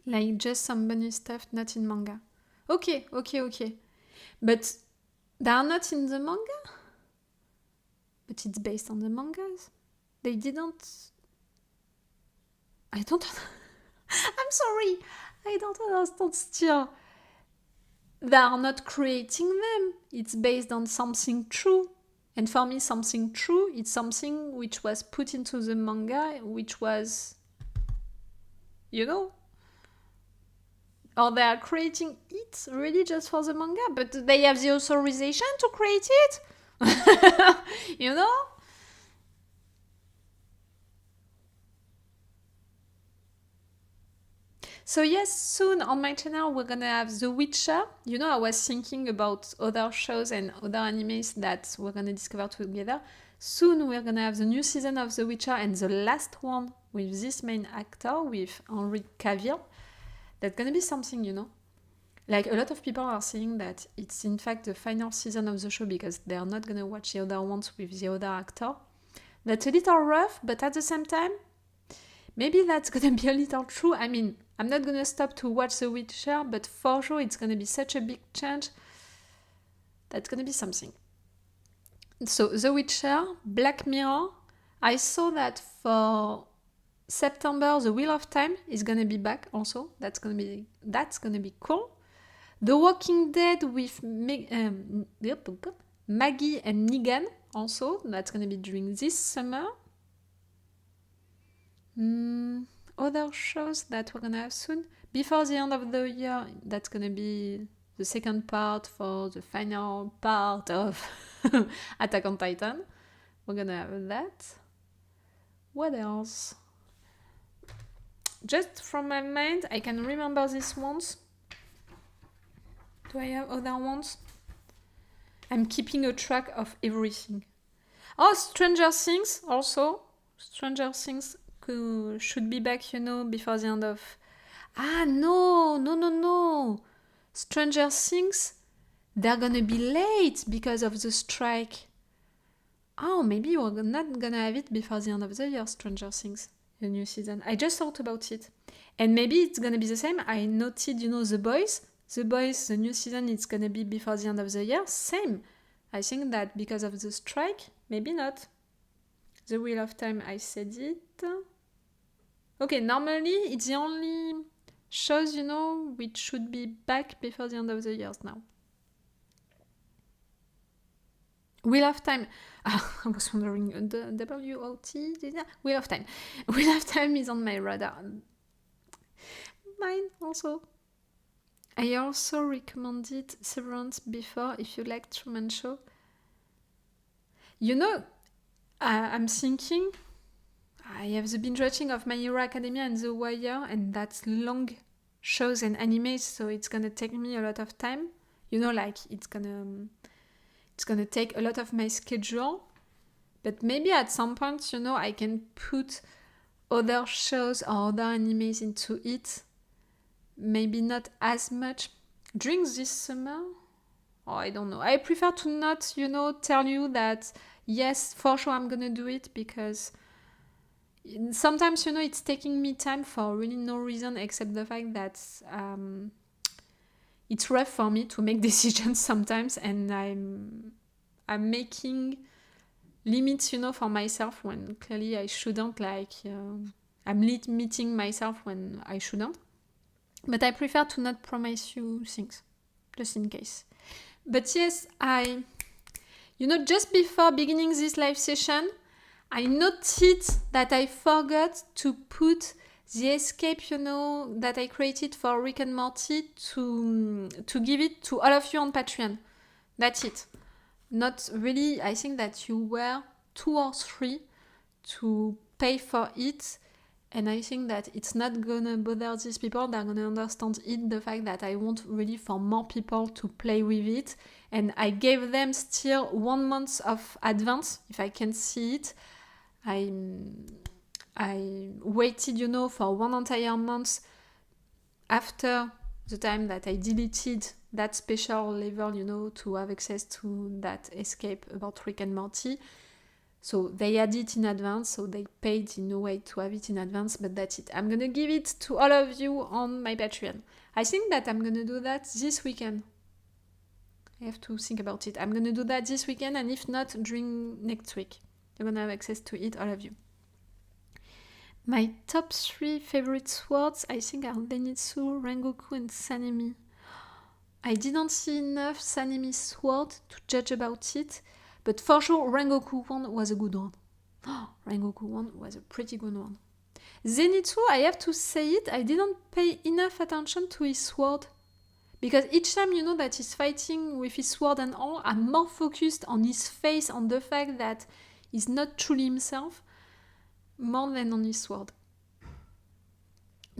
Like just some bunny stuff not in manga. Okay. But they are not in the manga? But it's based on the mangas. They didn't... I don't... I'm sorry. I don't understand still. They are not creating them. It's based on something true. And for me, something true, it's something which was put into the manga, which was... Or they are creating it really just for the manga, but they have the authorization to create it? So yes, soon on my channel we're gonna have The Witcher. I was thinking about other shows and other animes that we're gonna discover together. Soon we're gonna have the new season of The Witcher and the last one with this main actor, with Henry Cavill. That's gonna be something, Like, a lot of people are saying that it's in fact the final season of the show because they are not gonna watch the other ones with the other actor. That's a little rough, but at the same time, maybe that's gonna be a little true. I mean, I'm not gonna stop to watch The Witcher, but for sure it's gonna be such a big change. That's gonna be something. So, The Witcher, Black Mirror. I saw that for September, The Wheel of Time is gonna be back also. That's gonna be cool. The Walking Dead with Maggie and Negan also. That's gonna be during this summer. Other shows that we're gonna have soon. Before the end of the year, that's gonna be the second part for the final part of Attack on Titan. We're gonna have that. What else? Just from my mind, I can remember these ones. Do I have other ones? I'm keeping a track of everything. Oh, Stranger Things also. Stranger Things should be back, before the end of... No. Stranger Things, they're gonna be late because of the strike. Oh, maybe we're not gonna have it before the end of the year, Stranger Things, the new season. I just thought about it. And maybe it's gonna be the same. I noted, The Boys. The Boys, the new season, it's gonna be before the end of the year. Same. I think that because of the strike, maybe not. The Wheel of Time, I said it. Okay, normally it's the only shows, which should be back before the end of the years now. Wheel of Time. I was wondering, the W-O-T? Wheel of Time. Wheel of Time is on my radar. Mine also. I also recommended Severance before if you like Truman Show. I'm thinking I have the binge watching of My Hero Academia and The Wire, and that's long shows and animes, so it's gonna take me a lot of time. It's gonna take a lot of my schedule. But maybe at some point, I can put other shows or other animes into it. Maybe not as much during this summer. Oh, I don't know. I prefer to not, tell you that, yes, for sure I'm gonna do it, because sometimes, it's taking me time for really no reason except the fact that it's rough for me to make decisions sometimes, and I'm making limits, for myself when clearly I shouldn't. I'm limiting myself when I shouldn't. But I prefer to not promise you things, just in case. But yes, just before beginning this live session, I noted that I forgot to put the escape, that I created for Rick and Morty to give it to all of you on Patreon. That's it. Not really, I think that you were 2 or 3 to pay for it. And I think that it's not gonna bother these people. They're gonna understand it, the fact that I want really for more people to play with it. And I gave them still 1 month of advance, if I can see it. I waited, for 1 entire month after the time that I deleted that special level, to have access to that escape about Rick and Morty. So they had it in advance, so they paid in a way to have it in advance, but that's it. I'm gonna give it to all of you on my Patreon. I think that I'm gonna do that this weekend. I have to think about it. I'm gonna do that this weekend, and if not, during next week. You're gonna have access to it, all of you. My top 3 favorite swords, I think, are Zenitsu, Rengoku, and Sanemi. I didn't see enough Sanemi sword to judge about it, but for sure, Rengoku one was a good one. Rengoku one was a pretty good one. Zenitsu, I have to say it, I didn't pay enough attention to his sword. Because each time, that he's fighting with his sword and all, I'm more focused on his face, on the fact that he's not truly himself, more than on his sword.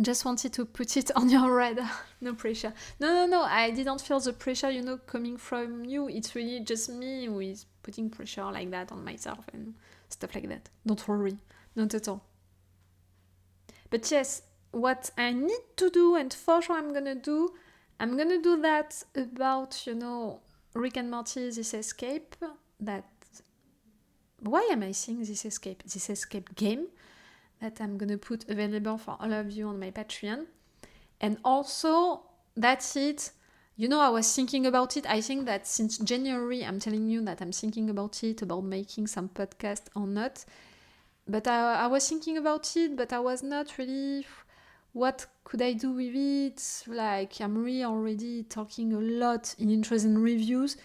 Just wanted to put it on your radar. No pressure. No, I didn't feel the pressure, coming from you. It's really just me who is putting pressure like that on myself and stuff like that. Don't worry. Not at all. But yes, what I need to do, and for sure I'm gonna do, I'm gonna do that about, Rick and Morty, this escape. Why am I saying this escape? This escape game that I'm gonna put available for all of you on my Patreon. And also, that's it. I was thinking about it. I think that since January, I'm telling you that I'm thinking about it, about making some podcast or not. But I was thinking about it, but I was not really... What could I do with it? Like, I'm really already talking a lot in intros and reviews.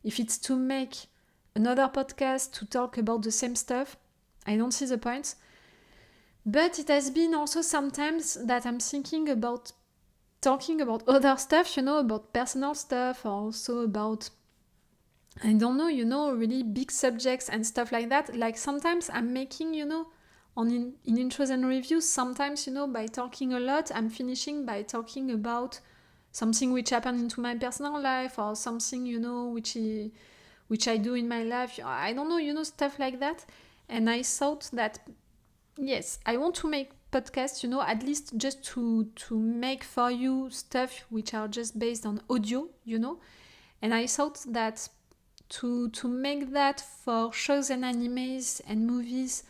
If it's to make another podcast to talk about the same stuff, I don't see the point. But it has been also sometimes that I'm thinking about talking about other stuff, about personal stuff, or also about, I don't know, really big subjects and stuff like that. Like sometimes I'm making, in intros and reviews, sometimes, by talking a lot, I'm finishing by talking about something which happened into my personal life, or something, which I do in my life. I don't know, stuff like that. And I thought that, yes, I want to make podcasts, at least just to make for you stuff which are just based on audio, And I thought that to make that for shows and animes and movies,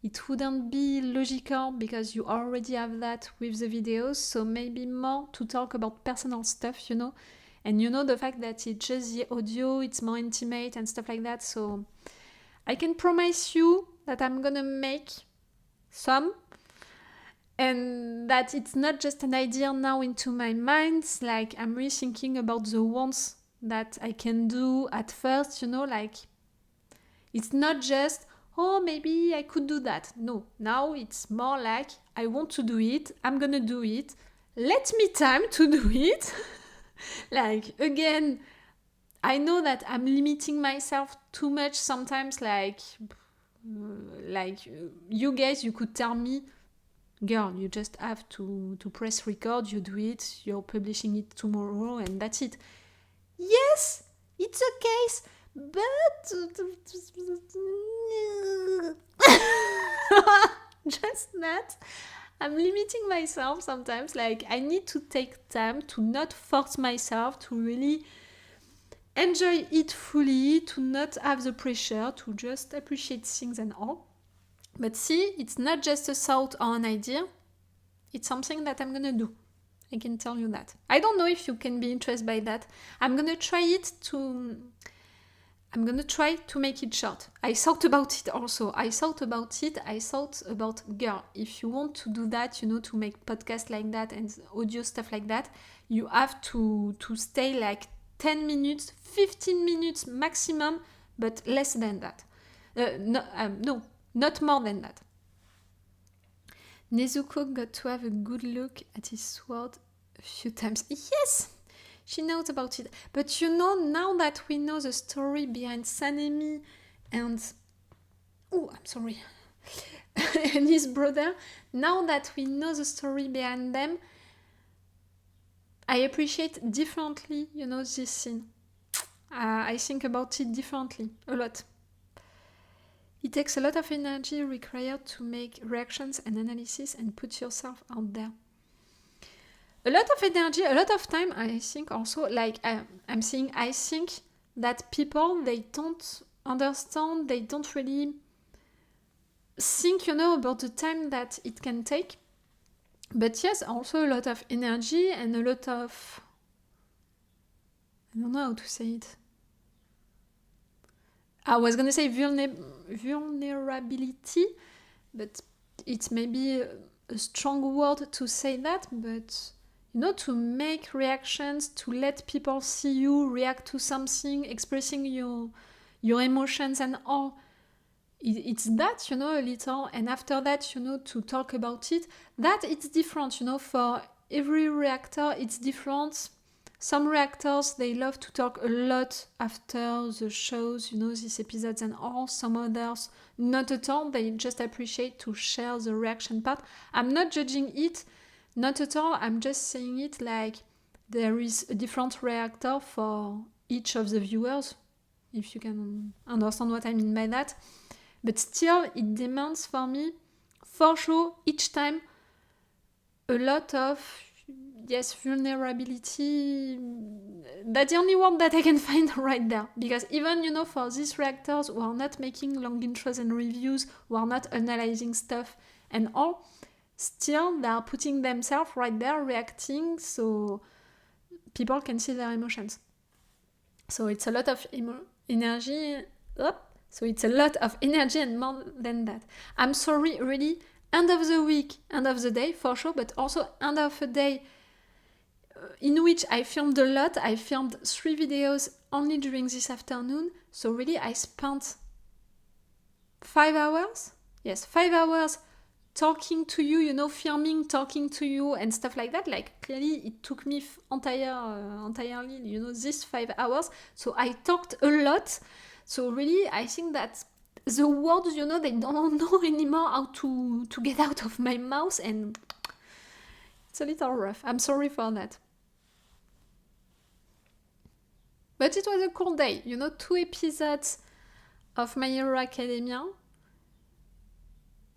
it wouldn't be logical because you already have that with the videos. So maybe more to talk about personal stuff, And the fact that it's just the audio, it's more intimate and stuff like that. So I can promise you that I'm gonna make some, and that it's not just an idea now into my mind. Like, I'm really thinking about the ones that I can do at first, like, it's not just, oh, maybe I could do that. No, now it's more like, I want to do it, I'm gonna do it, let me time to do it. Like, again, I know that I'm limiting myself too much sometimes. Like you guys, you could tell me, girl, you just have to press record, you do it, you're publishing it tomorrow, and that's it. Yes, it's a case, but just that I'm limiting myself sometimes. Like, I need to take time to not force myself to really enjoy it fully, to not have the pressure, to just appreciate things and all. But see, it's not just a thought or an idea, it's something that I'm gonna do. I can tell you that. I don't know if you can be interested by that. I'm gonna try to make it short. I thought about it also. I thought about, girl, if you want to do that, to make podcasts like that and audio stuff like that, you have to stay like 10 minutes, 15 minutes maximum, but less than that. No, not more than that. Nezuko got to have a good look at his sword a few times. Yes, she knows about it. But now that we know the story behind Sanemi and... Oh, I'm sorry. and his brother, now that we know the story behind them, I appreciate differently, this scene. I think about it differently, a lot. It takes a lot of energy required to make reactions and analysis and put yourself out there. A lot of energy, a lot of time, I think also, like I'm saying, I think that people, they don't understand, they don't really think, about the time that it can take. But yes, also a lot of energy and a lot of... I don't know how to say it. I was going to say vulnerability, but it's maybe a strong word to say that, but, to make reactions, to let people see you react to something, expressing your emotions and all. It's that, a little, and after that, to talk about it, that it's different, for every reactor, it's different. Some reactors, they love to talk a lot after the shows, these episodes and all. Some others, not at all. They just appreciate to share the reaction part. I'm not judging it, not at all. I'm just saying it like there is a different reactor for each of the viewers, if you can understand what I mean by that. But still, it demands for me, for sure, each time, a lot of yes, vulnerability, that's the only word that I can find right there. Because even, you know, for these reactors who are not making long intros and reviews, who are not analyzing stuff and all, still they are putting themselves right there reacting so people can see their emotions. So it's a lot of energy. So it's a lot of energy and more than that. I'm sorry, really, end of the week, end of the day for sure, but also end of a day in which I filmed a lot. I filmed 3 videos only during this afternoon. So really I spent 5 hours. Yes, 5 hours talking to you, you know, filming, talking to you and stuff like that. Like clearly it took me entirely, you know, these 5 hours. So I talked a lot. So really I think that the words, you know, they don't know anymore how to get out of my mouth, and it's a little rough. I'm sorry for that. But it was a cool day, you know, 2 episodes of My Hero Academia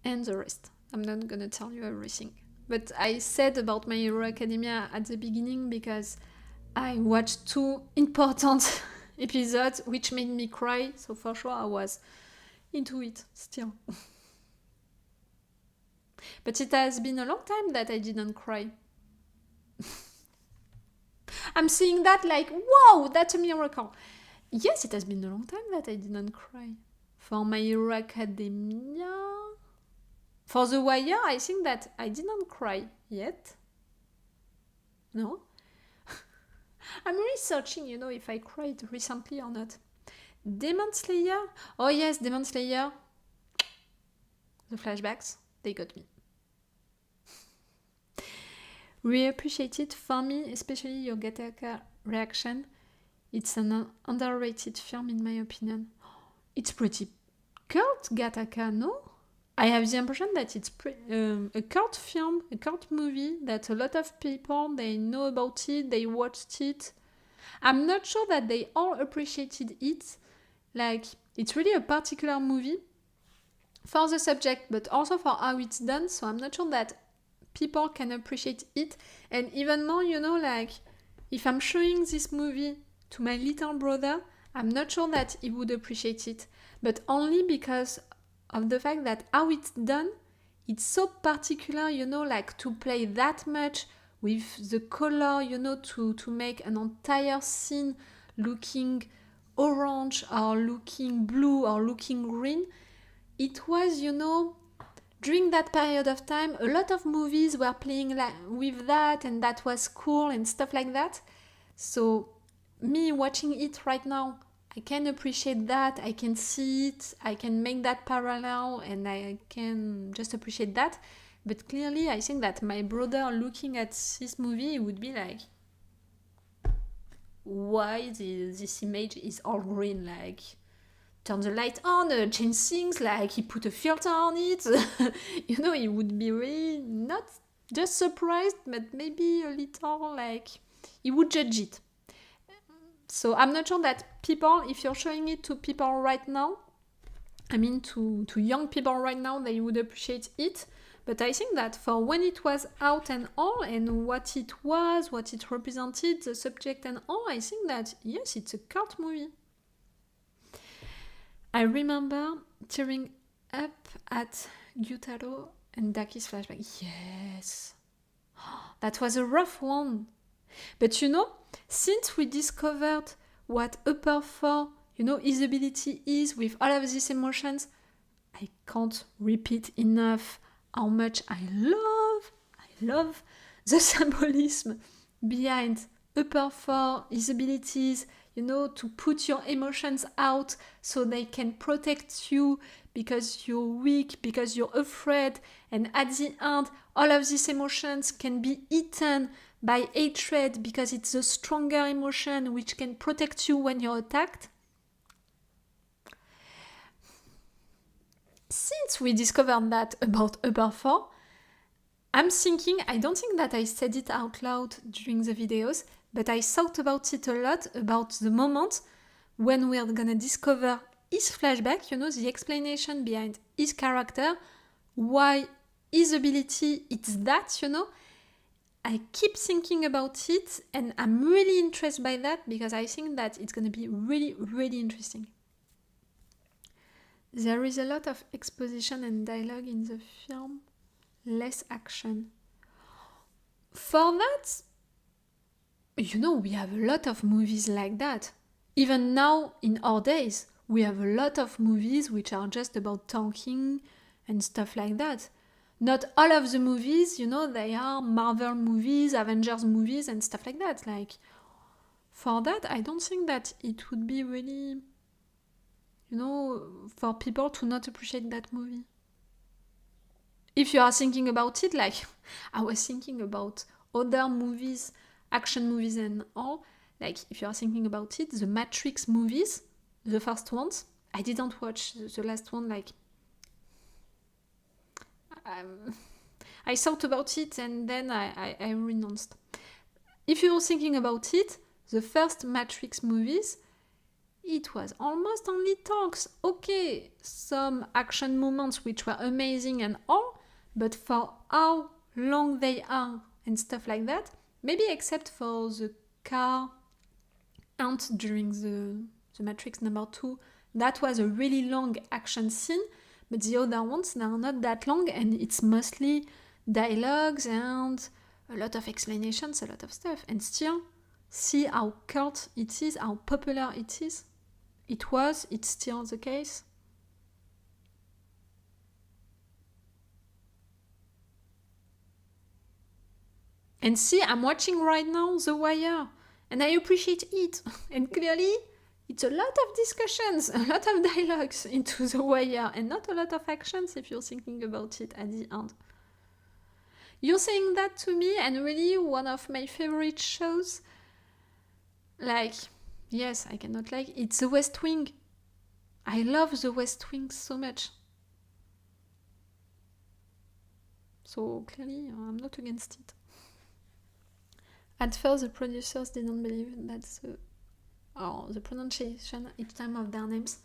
and the rest. I'm not gonna tell you everything. But I said about My Hero Academia at the beginning because I watched 2 important episodes which made me cry, so for sure I was into it still. But it has been a long time that I didn't cry. I'm seeing that like, wow, that's a miracle. Yes, it has been a long time that I didn't cry. For My Hero Academia, for The Wire, I think that I didn't cry yet. No? I'm researching, you know, if I cried recently or not. Demon Slayer? Oh yes, Demon Slayer. The flashbacks, they got me. We appreciate it. For me, especially your Gattaca reaction. It's an underrated film in my opinion. It's pretty cult, Gattaca, no? I have the impression that it's a cult film, a cult movie, that a lot of people, they know about it, they watched it. I'm not sure that they all appreciated it. Like, it's really a particular movie for the subject, but also for how it's done, so I'm not sure that people can appreciate it. And even more, you know, like, if I'm showing this movie to my little brother, I'm not sure that he would appreciate it, but only because of the fact that how it's done, it's so particular, you know, like to play that much with the color, you know, to make an entire scene looking orange or looking blue or looking green. It was, you know, during that period of time, a lot of movies were playing with that, and that was cool and stuff like that. So me watching it right now, I can appreciate that, I can see it, I can make that parallel, and I can just appreciate that. But clearly, I think that my brother looking at this movie would be like, why this image is all green? Like, turn the light on, change things, like he put a filter on it. You know, he would be really not just surprised, but maybe a little like, he would judge it. So I'm not sure that people, if you're showing it to people right now, I mean to young people right now, they would appreciate it. But I think that for when it was out and all, and what it was, what it represented, the subject and all, I think that, yes, it's a cult movie. I remember tearing up at Gyutaro and Daki's flashback. Yes! That was a rough one. But you know, since we discovered what Upper 4, you know, his ability is with all of these emotions, I can't repeat enough how much I love the symbolism behind Upper 4, his abilities, you know, to put your emotions out so they can protect you because you're weak, because you're afraid, and at the end, all of these emotions can be eaten by hatred because it's a stronger emotion which can protect you when you're attacked. Since we discovered that about Upper 4, I'm thinking, I don't think that I said it out loud during the videos, but I thought about it a lot, about the moment when we're gonna discover his flashback, you know, the explanation behind his character, why his ability is that, you know. I keep thinking about it, and I'm really interested by that because I think that it's going to be really, really interesting. There is a lot of exposition and dialogue in the film, less action. For that, we have a lot of movies like that. Even now, in our days, we have a lot of movies which are just about talking and stuff like that. Not all of the movies, they are Marvel movies, Avengers movies, and stuff like that. Like, for that, I don't think that it would be really, for people to not appreciate that movie. If you are thinking about it, like, I was thinking about other movies, action movies and all, like, if you are thinking about it, the Matrix movies, the first ones, I didn't watch the last one, like, I thought about it and then I renounced. If you're thinking about it, the first Matrix movies, it was almost only talks. Okay, some action moments which were amazing and all, but for how long they are and stuff like that, maybe except for the car hunt during the Matrix number 2, that was a really long action scene, but the other ones, they are not that long, and it's mostly dialogues and a lot of explanations, a lot of stuff. And still, see how cult it is, how popular it is. It's still the case. And see, I'm watching right now The Wire, and I appreciate it. And clearly, it's a lot of discussions, a lot of dialogues into The Wire, and not a lot of actions if you're thinking about it at the end. You're saying that to me, and really one of my favorite shows, like, yes, I cannot like, it's The West Wing. I love The West Wing so much. So clearly, I'm not against it. At first, the producers didn't believe that the pronunciation each time of their names,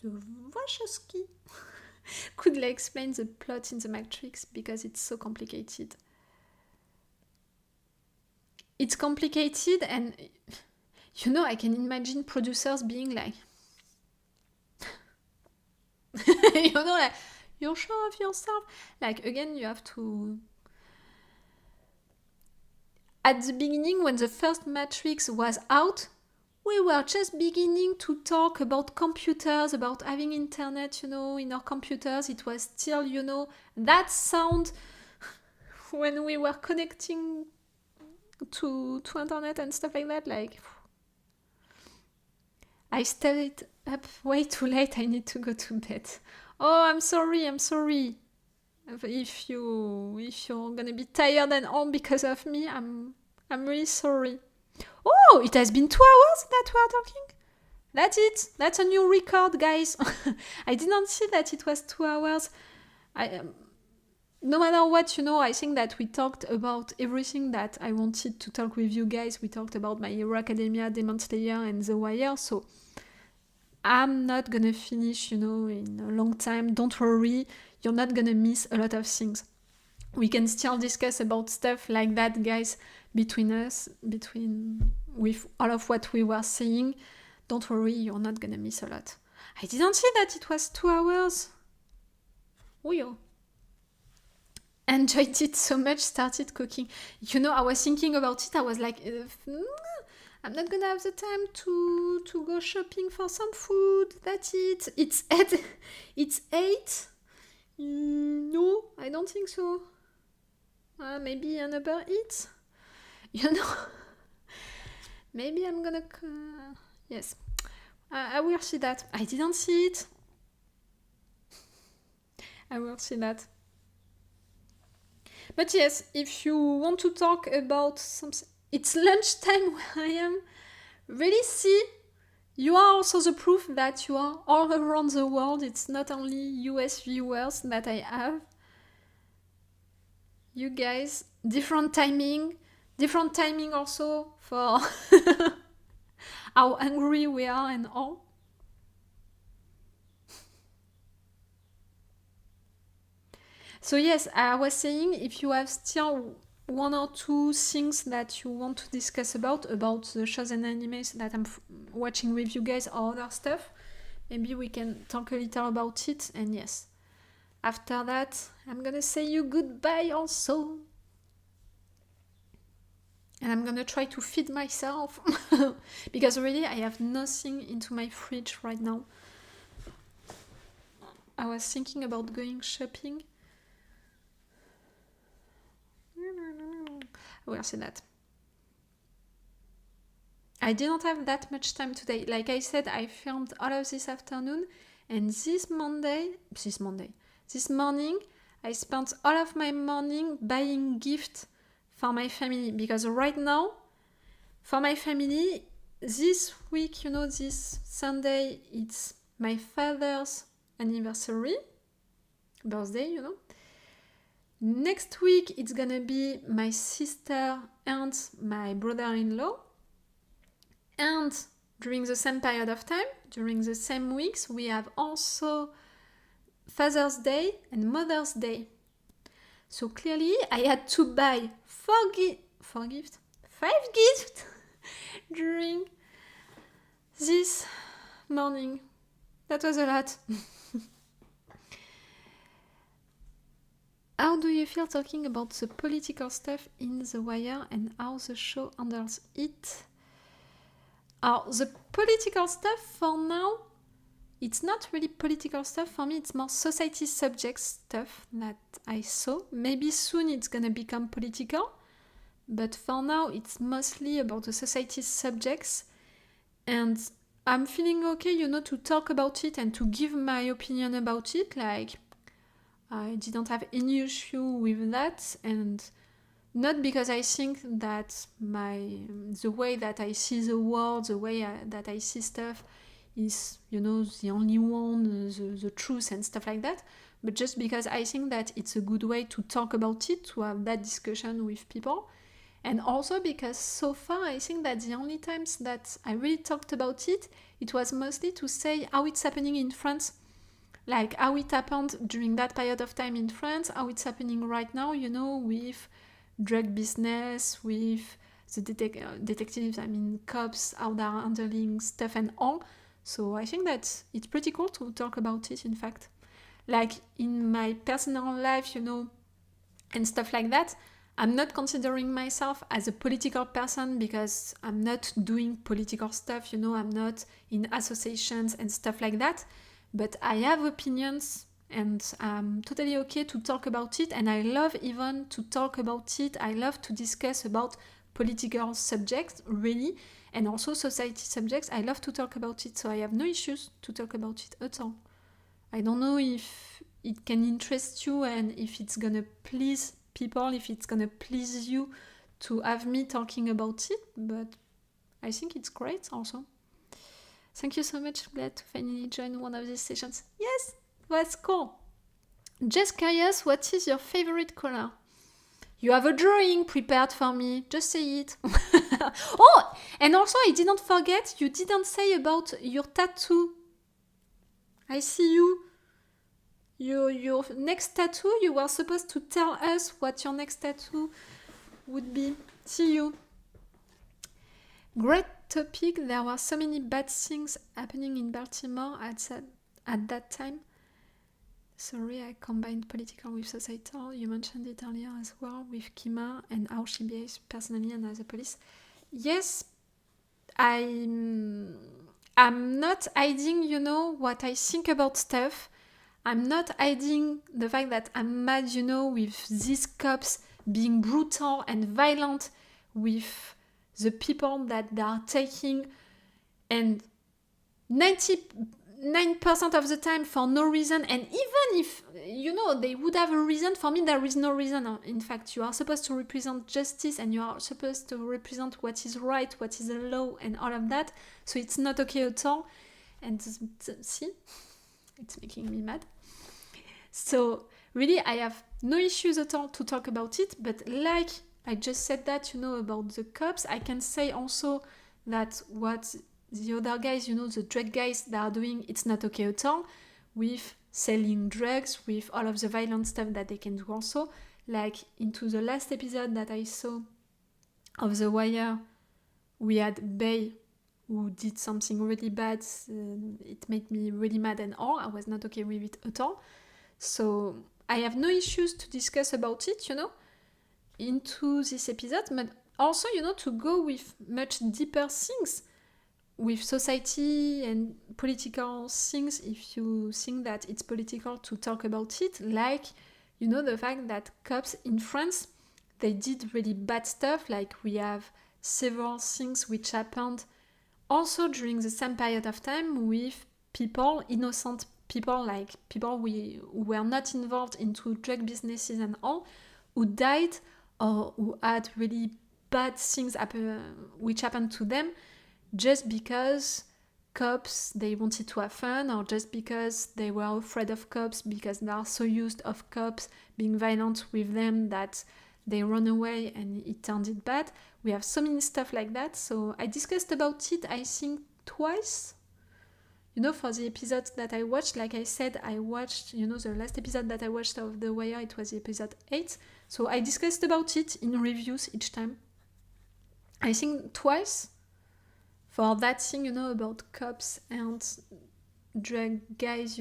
the Wachowski, could explain the plot in the Matrix because it's so complicated. It's complicated, and I can imagine producers being like, like, you're sure of yourself? Like, again, you have to... At the beginning, when the first Matrix was out, we were just beginning to talk about computers, about having internet, in our computers. It was still, that sound when we were connecting to internet and stuff like that. Like, I stayed up way too late. I need to go to bed. Oh, I'm sorry. If you're gonna be tired and all because of me, I'm really sorry. Oh, it has been 2 hours that we are talking? That's it. That's a new record, guys. I didn't see that it was 2 hours. No matter what, I think that we talked about everything that I wanted to talk with you guys. We talked about My Hero Academia, Demon Slayer, and The Wire, so I'm not gonna finish, in a long time. Don't worry, you're not gonna miss a lot of things. We can still discuss about stuff like that, guys, between us, with all of what we were saying. Don't worry, you're not gonna miss a lot. I didn't see that it was 2 hours. Oh, enjoyed it so much, started cooking. I was thinking about it, I was like, I'm not gonna have the time to go shopping for some food. That's it. It's 8. It's 8. No, I don't think so. Maybe an Uber Eats. Maybe I'm gonna... yes. I will see that. I didn't see it. I will see that. But yes, if you want to talk about something... It's lunchtime where I am. Really see, you are also the proof that you are all around the world. It's not only US viewers that I have. You guys, different timing also for how angry we are and all. So yes, I was saying, if you have still one or two things that you want to discuss about the shows and animes that I'm watching with you guys or other stuff, maybe we can talk a little about it. And yes, after that, I'm gonna say you goodbye also. And I'm gonna try to feed myself because really I have nothing into my fridge right now. I was thinking about going shopping. We'll see that. I didn't have that much time today. Like I said, I filmed all of this afternoon, and this morning, I spent all of my morning buying gifts for my family, because right now, for my family, this week, this Sunday, it's my father's birthday. Next week, it's gonna be my sister and my brother-in-law. And during the same period of time, during the same weeks, we have also Father's Day and Mother's Day. So clearly, I had to buy 5 gifts during this morning. That was a lot. How do you feel talking about the political stuff in The Wire and how the show handles it? The political stuff for now, it's not really political stuff for me, it's more society subject stuff that I saw. Maybe soon it's gonna become political, but for now it's mostly about the society subjects, and I'm feeling okay, to talk about it and to give my opinion about it. Like, I didn't have any issue with that, and not because I think that the way that I see the world, the way that I see stuff is, the only one, the truth and stuff like that, but just because I think that it's a good way to talk about it, to have that discussion with people. And also because so far I think that the only times that I really talked about it, it was mostly to say how it's happening in France. Like how it happened during that period of time in France, how it's happening right now, with drug business, with the detectives, cops, how they're handling stuff and all. So I think that it's pretty cool to talk about it, in fact. Like in my personal life, and stuff like that, I'm not considering myself as a political person because I'm not doing political stuff, I'm not in associations and stuff like that. But I have opinions and I'm totally okay to talk about it, and I love even to talk about it. I love to discuss about political subjects, really, and also society subjects. I love to talk about it, so I have no issues to talk about it at all. I don't know if it can interest you and if it's gonna please people, if it's gonna please you to have me talking about it, but I think it's great also. Thank you so much. Glad to finally join one of these sessions. Yes, that's cool. Just curious, what is your favorite color? You have a drawing prepared for me. Just say it. Oh, and also I didn't forget, you didn't say about your tattoo. I see you. Your next tattoo, you were supposed to tell us what your next tattoo would be. See you. Great topic. There were so many bad things happening in Baltimore at that time. Sorry, I combined political with societal. You mentioned it earlier as well with Kima and how she behaves personally and as a police. Yes, I'm not hiding, what I think about stuff. I'm not hiding the fact that I'm mad, with these cops being brutal and violent with the people that they are taking, and 99% of the time for no reason. And even if, they would have a reason, for me there is no reason. In fact, you are supposed to represent justice and you are supposed to represent what is right, what is the law and all of that. So it's not okay at all. And see, it's making me mad. So really, I have no issues at all to talk about it. But like I just said that, about the cops, I can say also that what the other guys, the drug guys that are doing, it's not okay at all, with selling drugs, with all of the violent stuff that they can do also. like into the last episode that I saw of The Wire, we had Bay who did something really bad. It made me really mad and all. I was not okay with it at all. So I have no issues to discuss about it, into this episode, but also, to go with much deeper things, with society and political things, if you think that it's political to talk about it, like, the fact that cops in France, they did really bad stuff, like we have several things which happened also during the same period of time with people, innocent people, like people who were not involved into drug businesses and all, who died or who had really bad things which happened to them just because cops, they wanted to have fun, or just because they were afraid of cops, because they are so used of cops being violent with them that they run away and it turned it bad. We have so many stuff like that. So I discussed about it, I think, twice. For the episodes that I watched, like I said, I watched, the last episode that I watched of The Wire, it was episode 8. So I discussed about it in reviews each time. I think twice. For that thing, about cops and drug guys,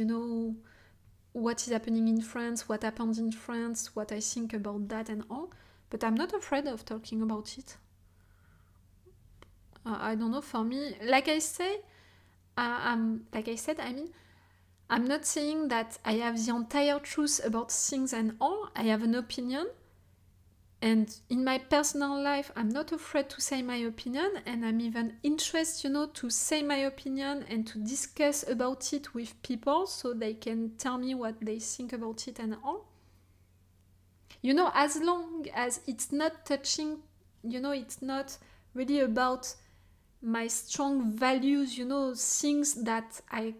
what is happening in France, what happened in France, what I think about that and all. But I'm not afraid of talking about it. I don't know, for me, like I said, I'm not saying that I have the entire truth about things and all. I have an opinion. And in my personal life, I'm not afraid to say my opinion, and I'm even interested, to say my opinion and to discuss about it with people so they can tell me what they think about it and all. As long as it's not touching, it's not really about my strong values, things that I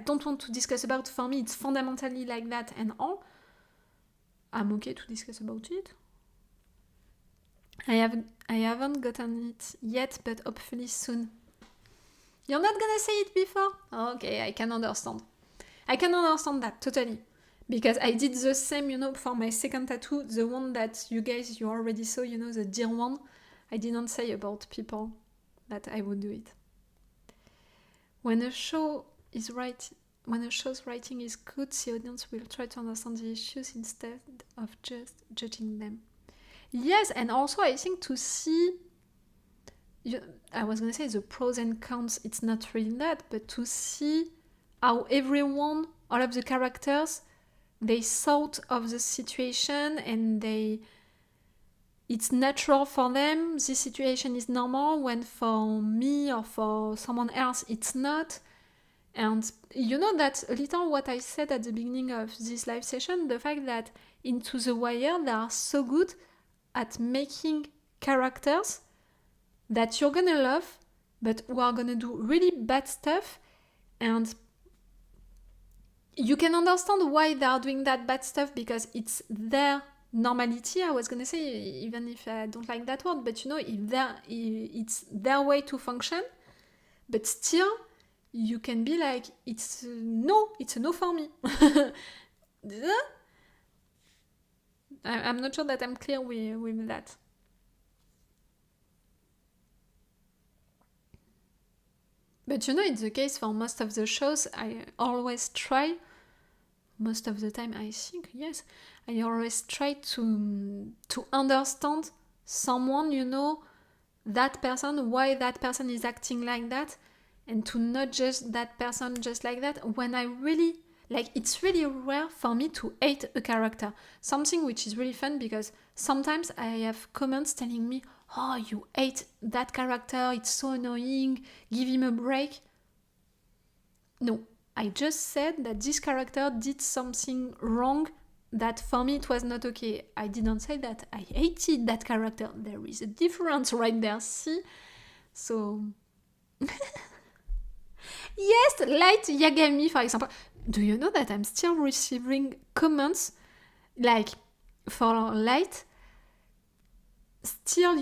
don't want to discuss about. For me, it's fundamentally like that and all. I'm okay to discuss about it. I haven't gotten it yet, but hopefully soon. You're not gonna say it before? Okay, I can understand. I can understand that, totally. Because I did the same, for my second tattoo, the one that you already saw, the deer one. I didn't say about people that I would do it. When a show's writing is good, the audience will try to understand the issues instead of just judging them. Yes, and also I think to see, I was going to say the pros and cons, it's not really that, but to see how everyone, all of the characters, they thought of the situation and it's natural for them, this situation is normal, when for me or for someone else it's not. And that a little what I said at the beginning of this live session, the fact that into The Wire they are so good at making characters that you're gonna love, but who are gonna do really bad stuff, and you can understand why they are doing that bad stuff because it's their normality. I was gonna say, even if I don't like that word, but it's their way to function, but still you can be like, it's a no for me. I'm not sure that I'm clear with that. But it's the case for most of the shows. I always try, most of the time I think, yes, I always try to understand someone, that person, why that person is acting like that, and to not judge that person just like that. When I really, it's really rare for me to hate a character. Something which is really fun, because sometimes I have comments telling me, oh, you hate that character, it's so annoying, give him a break. No, I just said that this character did something wrong, that for me it was not okay. I didn't say that I hated that character. There is a difference right there, see? So... Yes, Light Yagami, for example. Do you know that I'm still receiving comments, for Light? Still,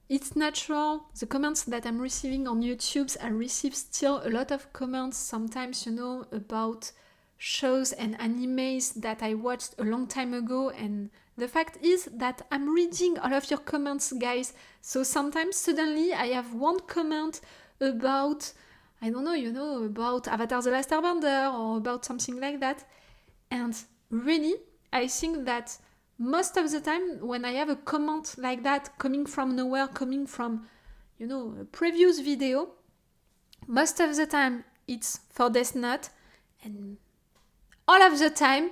it's natural. The comments that I'm receiving on YouTube, I receive still a lot of comments sometimes, about shows and animes that I watched a long time ago, and the fact is that I'm reading all of your comments, guys. So sometimes suddenly I have one comment about, I don't know, about Avatar The Last Airbender or about something like that. And really, I think that most of the time when I have a comment like that coming from nowhere, coming from, a previous video, most of the time it's for Death Note, and all of the time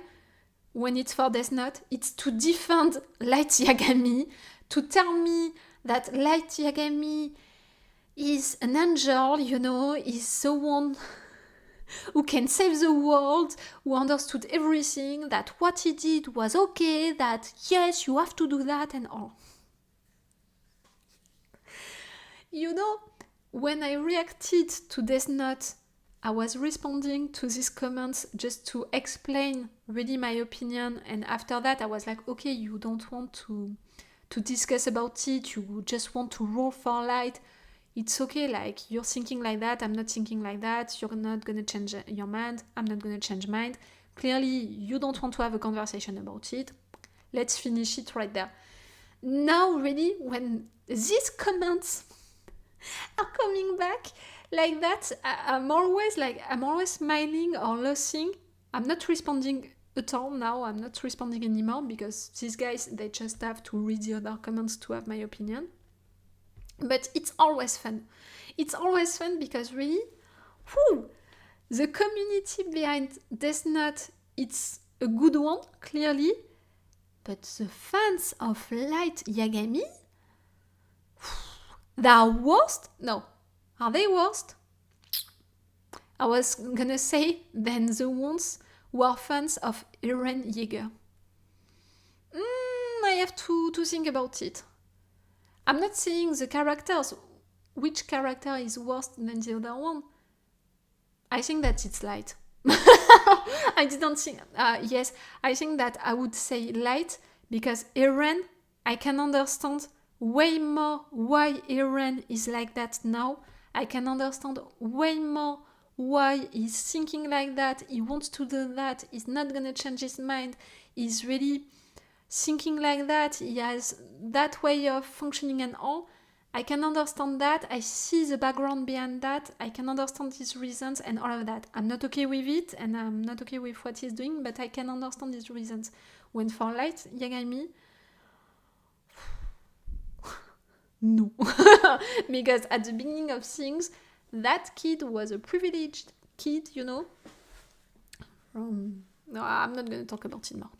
when it's for Death Note, it's to defend Light Yagami, to tell me that Light Yagami is an angel, is the one who can save the world, who understood everything, that what he did was okay, that yes, you have to do that and all. When I reacted to Death Note, I was responding to these comments just to explain really my opinion, and after that I was like, okay, you don't want to discuss about it, you just want to roll for light. It's okay, like, you're thinking like that, I'm not thinking like that, you're not gonna change your mind, I'm not gonna change mine. Clearly, you don't want to have a conversation about it. Let's finish it right there. Now, really, when these comments are coming back like that, I'm always smiling or laughing. I'm not responding at all now, I'm not responding anymore, because these guys, they just have to read the other comments to have my opinion. But it's always fun. It's always fun because really, the community behind Death Note, it's a good one, clearly. But the fans of Light Yagami, they are worst? No. Are they worst? I was gonna say than the ones who are fans of Eren Yeager. I have to think about it. I'm not saying the characters, which character is worse than the other one. I think that it's Light. I didn't think, yes, I think that I would say Light, because Eren, I can understand way more why Eren is like that now. I can understand way more why he's thinking like that, he wants to do that, he's not gonna change his mind, he's really thinking like that, he has that way of functioning and all. I can understand that, I see the background behind that, I can understand his reasons and all of that. I'm not okay with it, and I'm not okay with what he's doing, but I can understand his reasons. When for Light Yagami, no. Because at the beginning of things, that kid was a privileged kid, No, I'm not gonna talk about it now.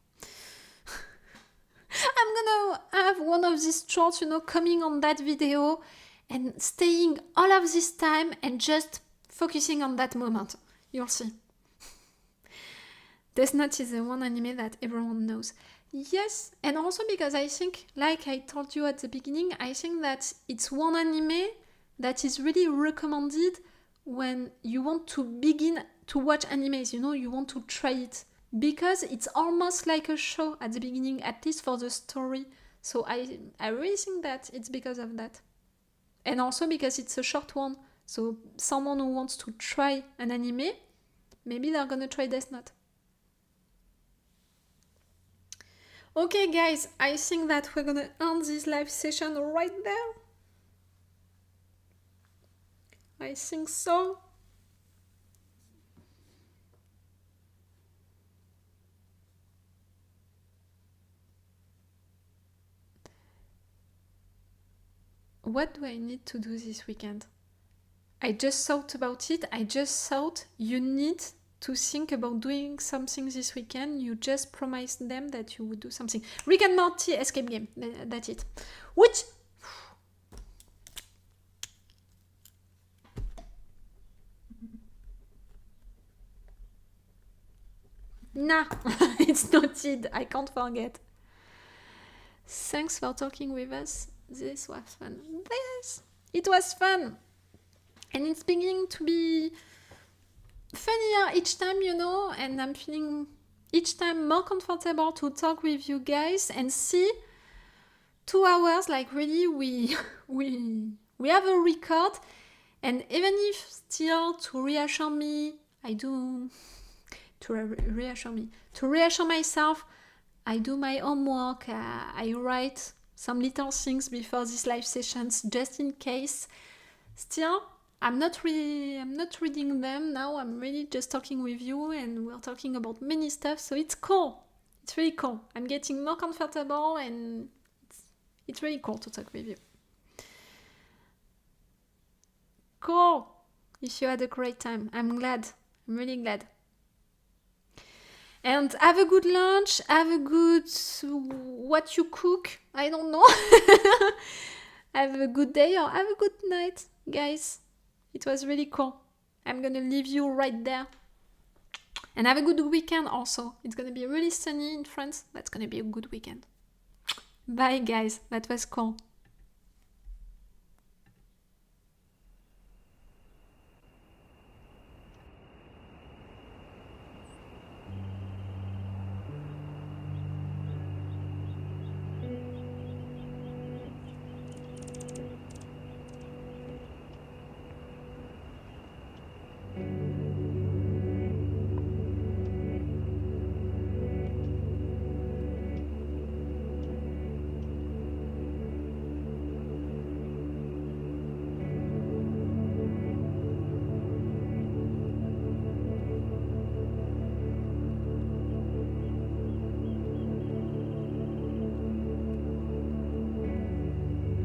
I'm gonna have one of these shorts, coming on that video and staying all of this time and just focusing on that moment. You'll see. Death Note is the one anime that everyone knows. Yes, and also because I think, like I told you at the beginning, I think that it's one anime that is really recommended when you want to begin to watch animes, you want to try it. Because it's almost like a show at the beginning, at least for the story. So I really think that it's because of that. And also because it's a short one. So someone who wants to try an anime, maybe they're gonna try Death Note. Okay guys, I think that we're gonna end this live session right there. I think so. What do I need to do this weekend? I just thought about it. I just thought you need to think about doing something this weekend. You just promised them that you would do something. Rick and Morty escape game. That's it. Which... Nah, it's noted. I can't forget. Thanks for talking with us. This was fun. Yes, it was fun. And it's beginning to be funnier each time, and I'm feeling each time more comfortable to talk with you guys and see 2 hours, like really we have a record, and even if still to reassure me, I do to reassure me. To reassure myself, I do my homework, I write some little things before these live sessions, just in case. Still, I'm not reading them now. I'm really just talking with you, and we're talking about many stuff, so it's cool. It's really cool. I'm getting more comfortable, and it's really cool to talk with you. Cool. If you had a great time, I'm glad. I'm really glad. And have a good lunch, have a good what you cook, I don't know. Have a good day or have a good night, guys. It was really cool. I'm gonna leave you right there. And have a good weekend also. It's gonna be really sunny in France. That's gonna be a good weekend. Bye, guys. That was cool.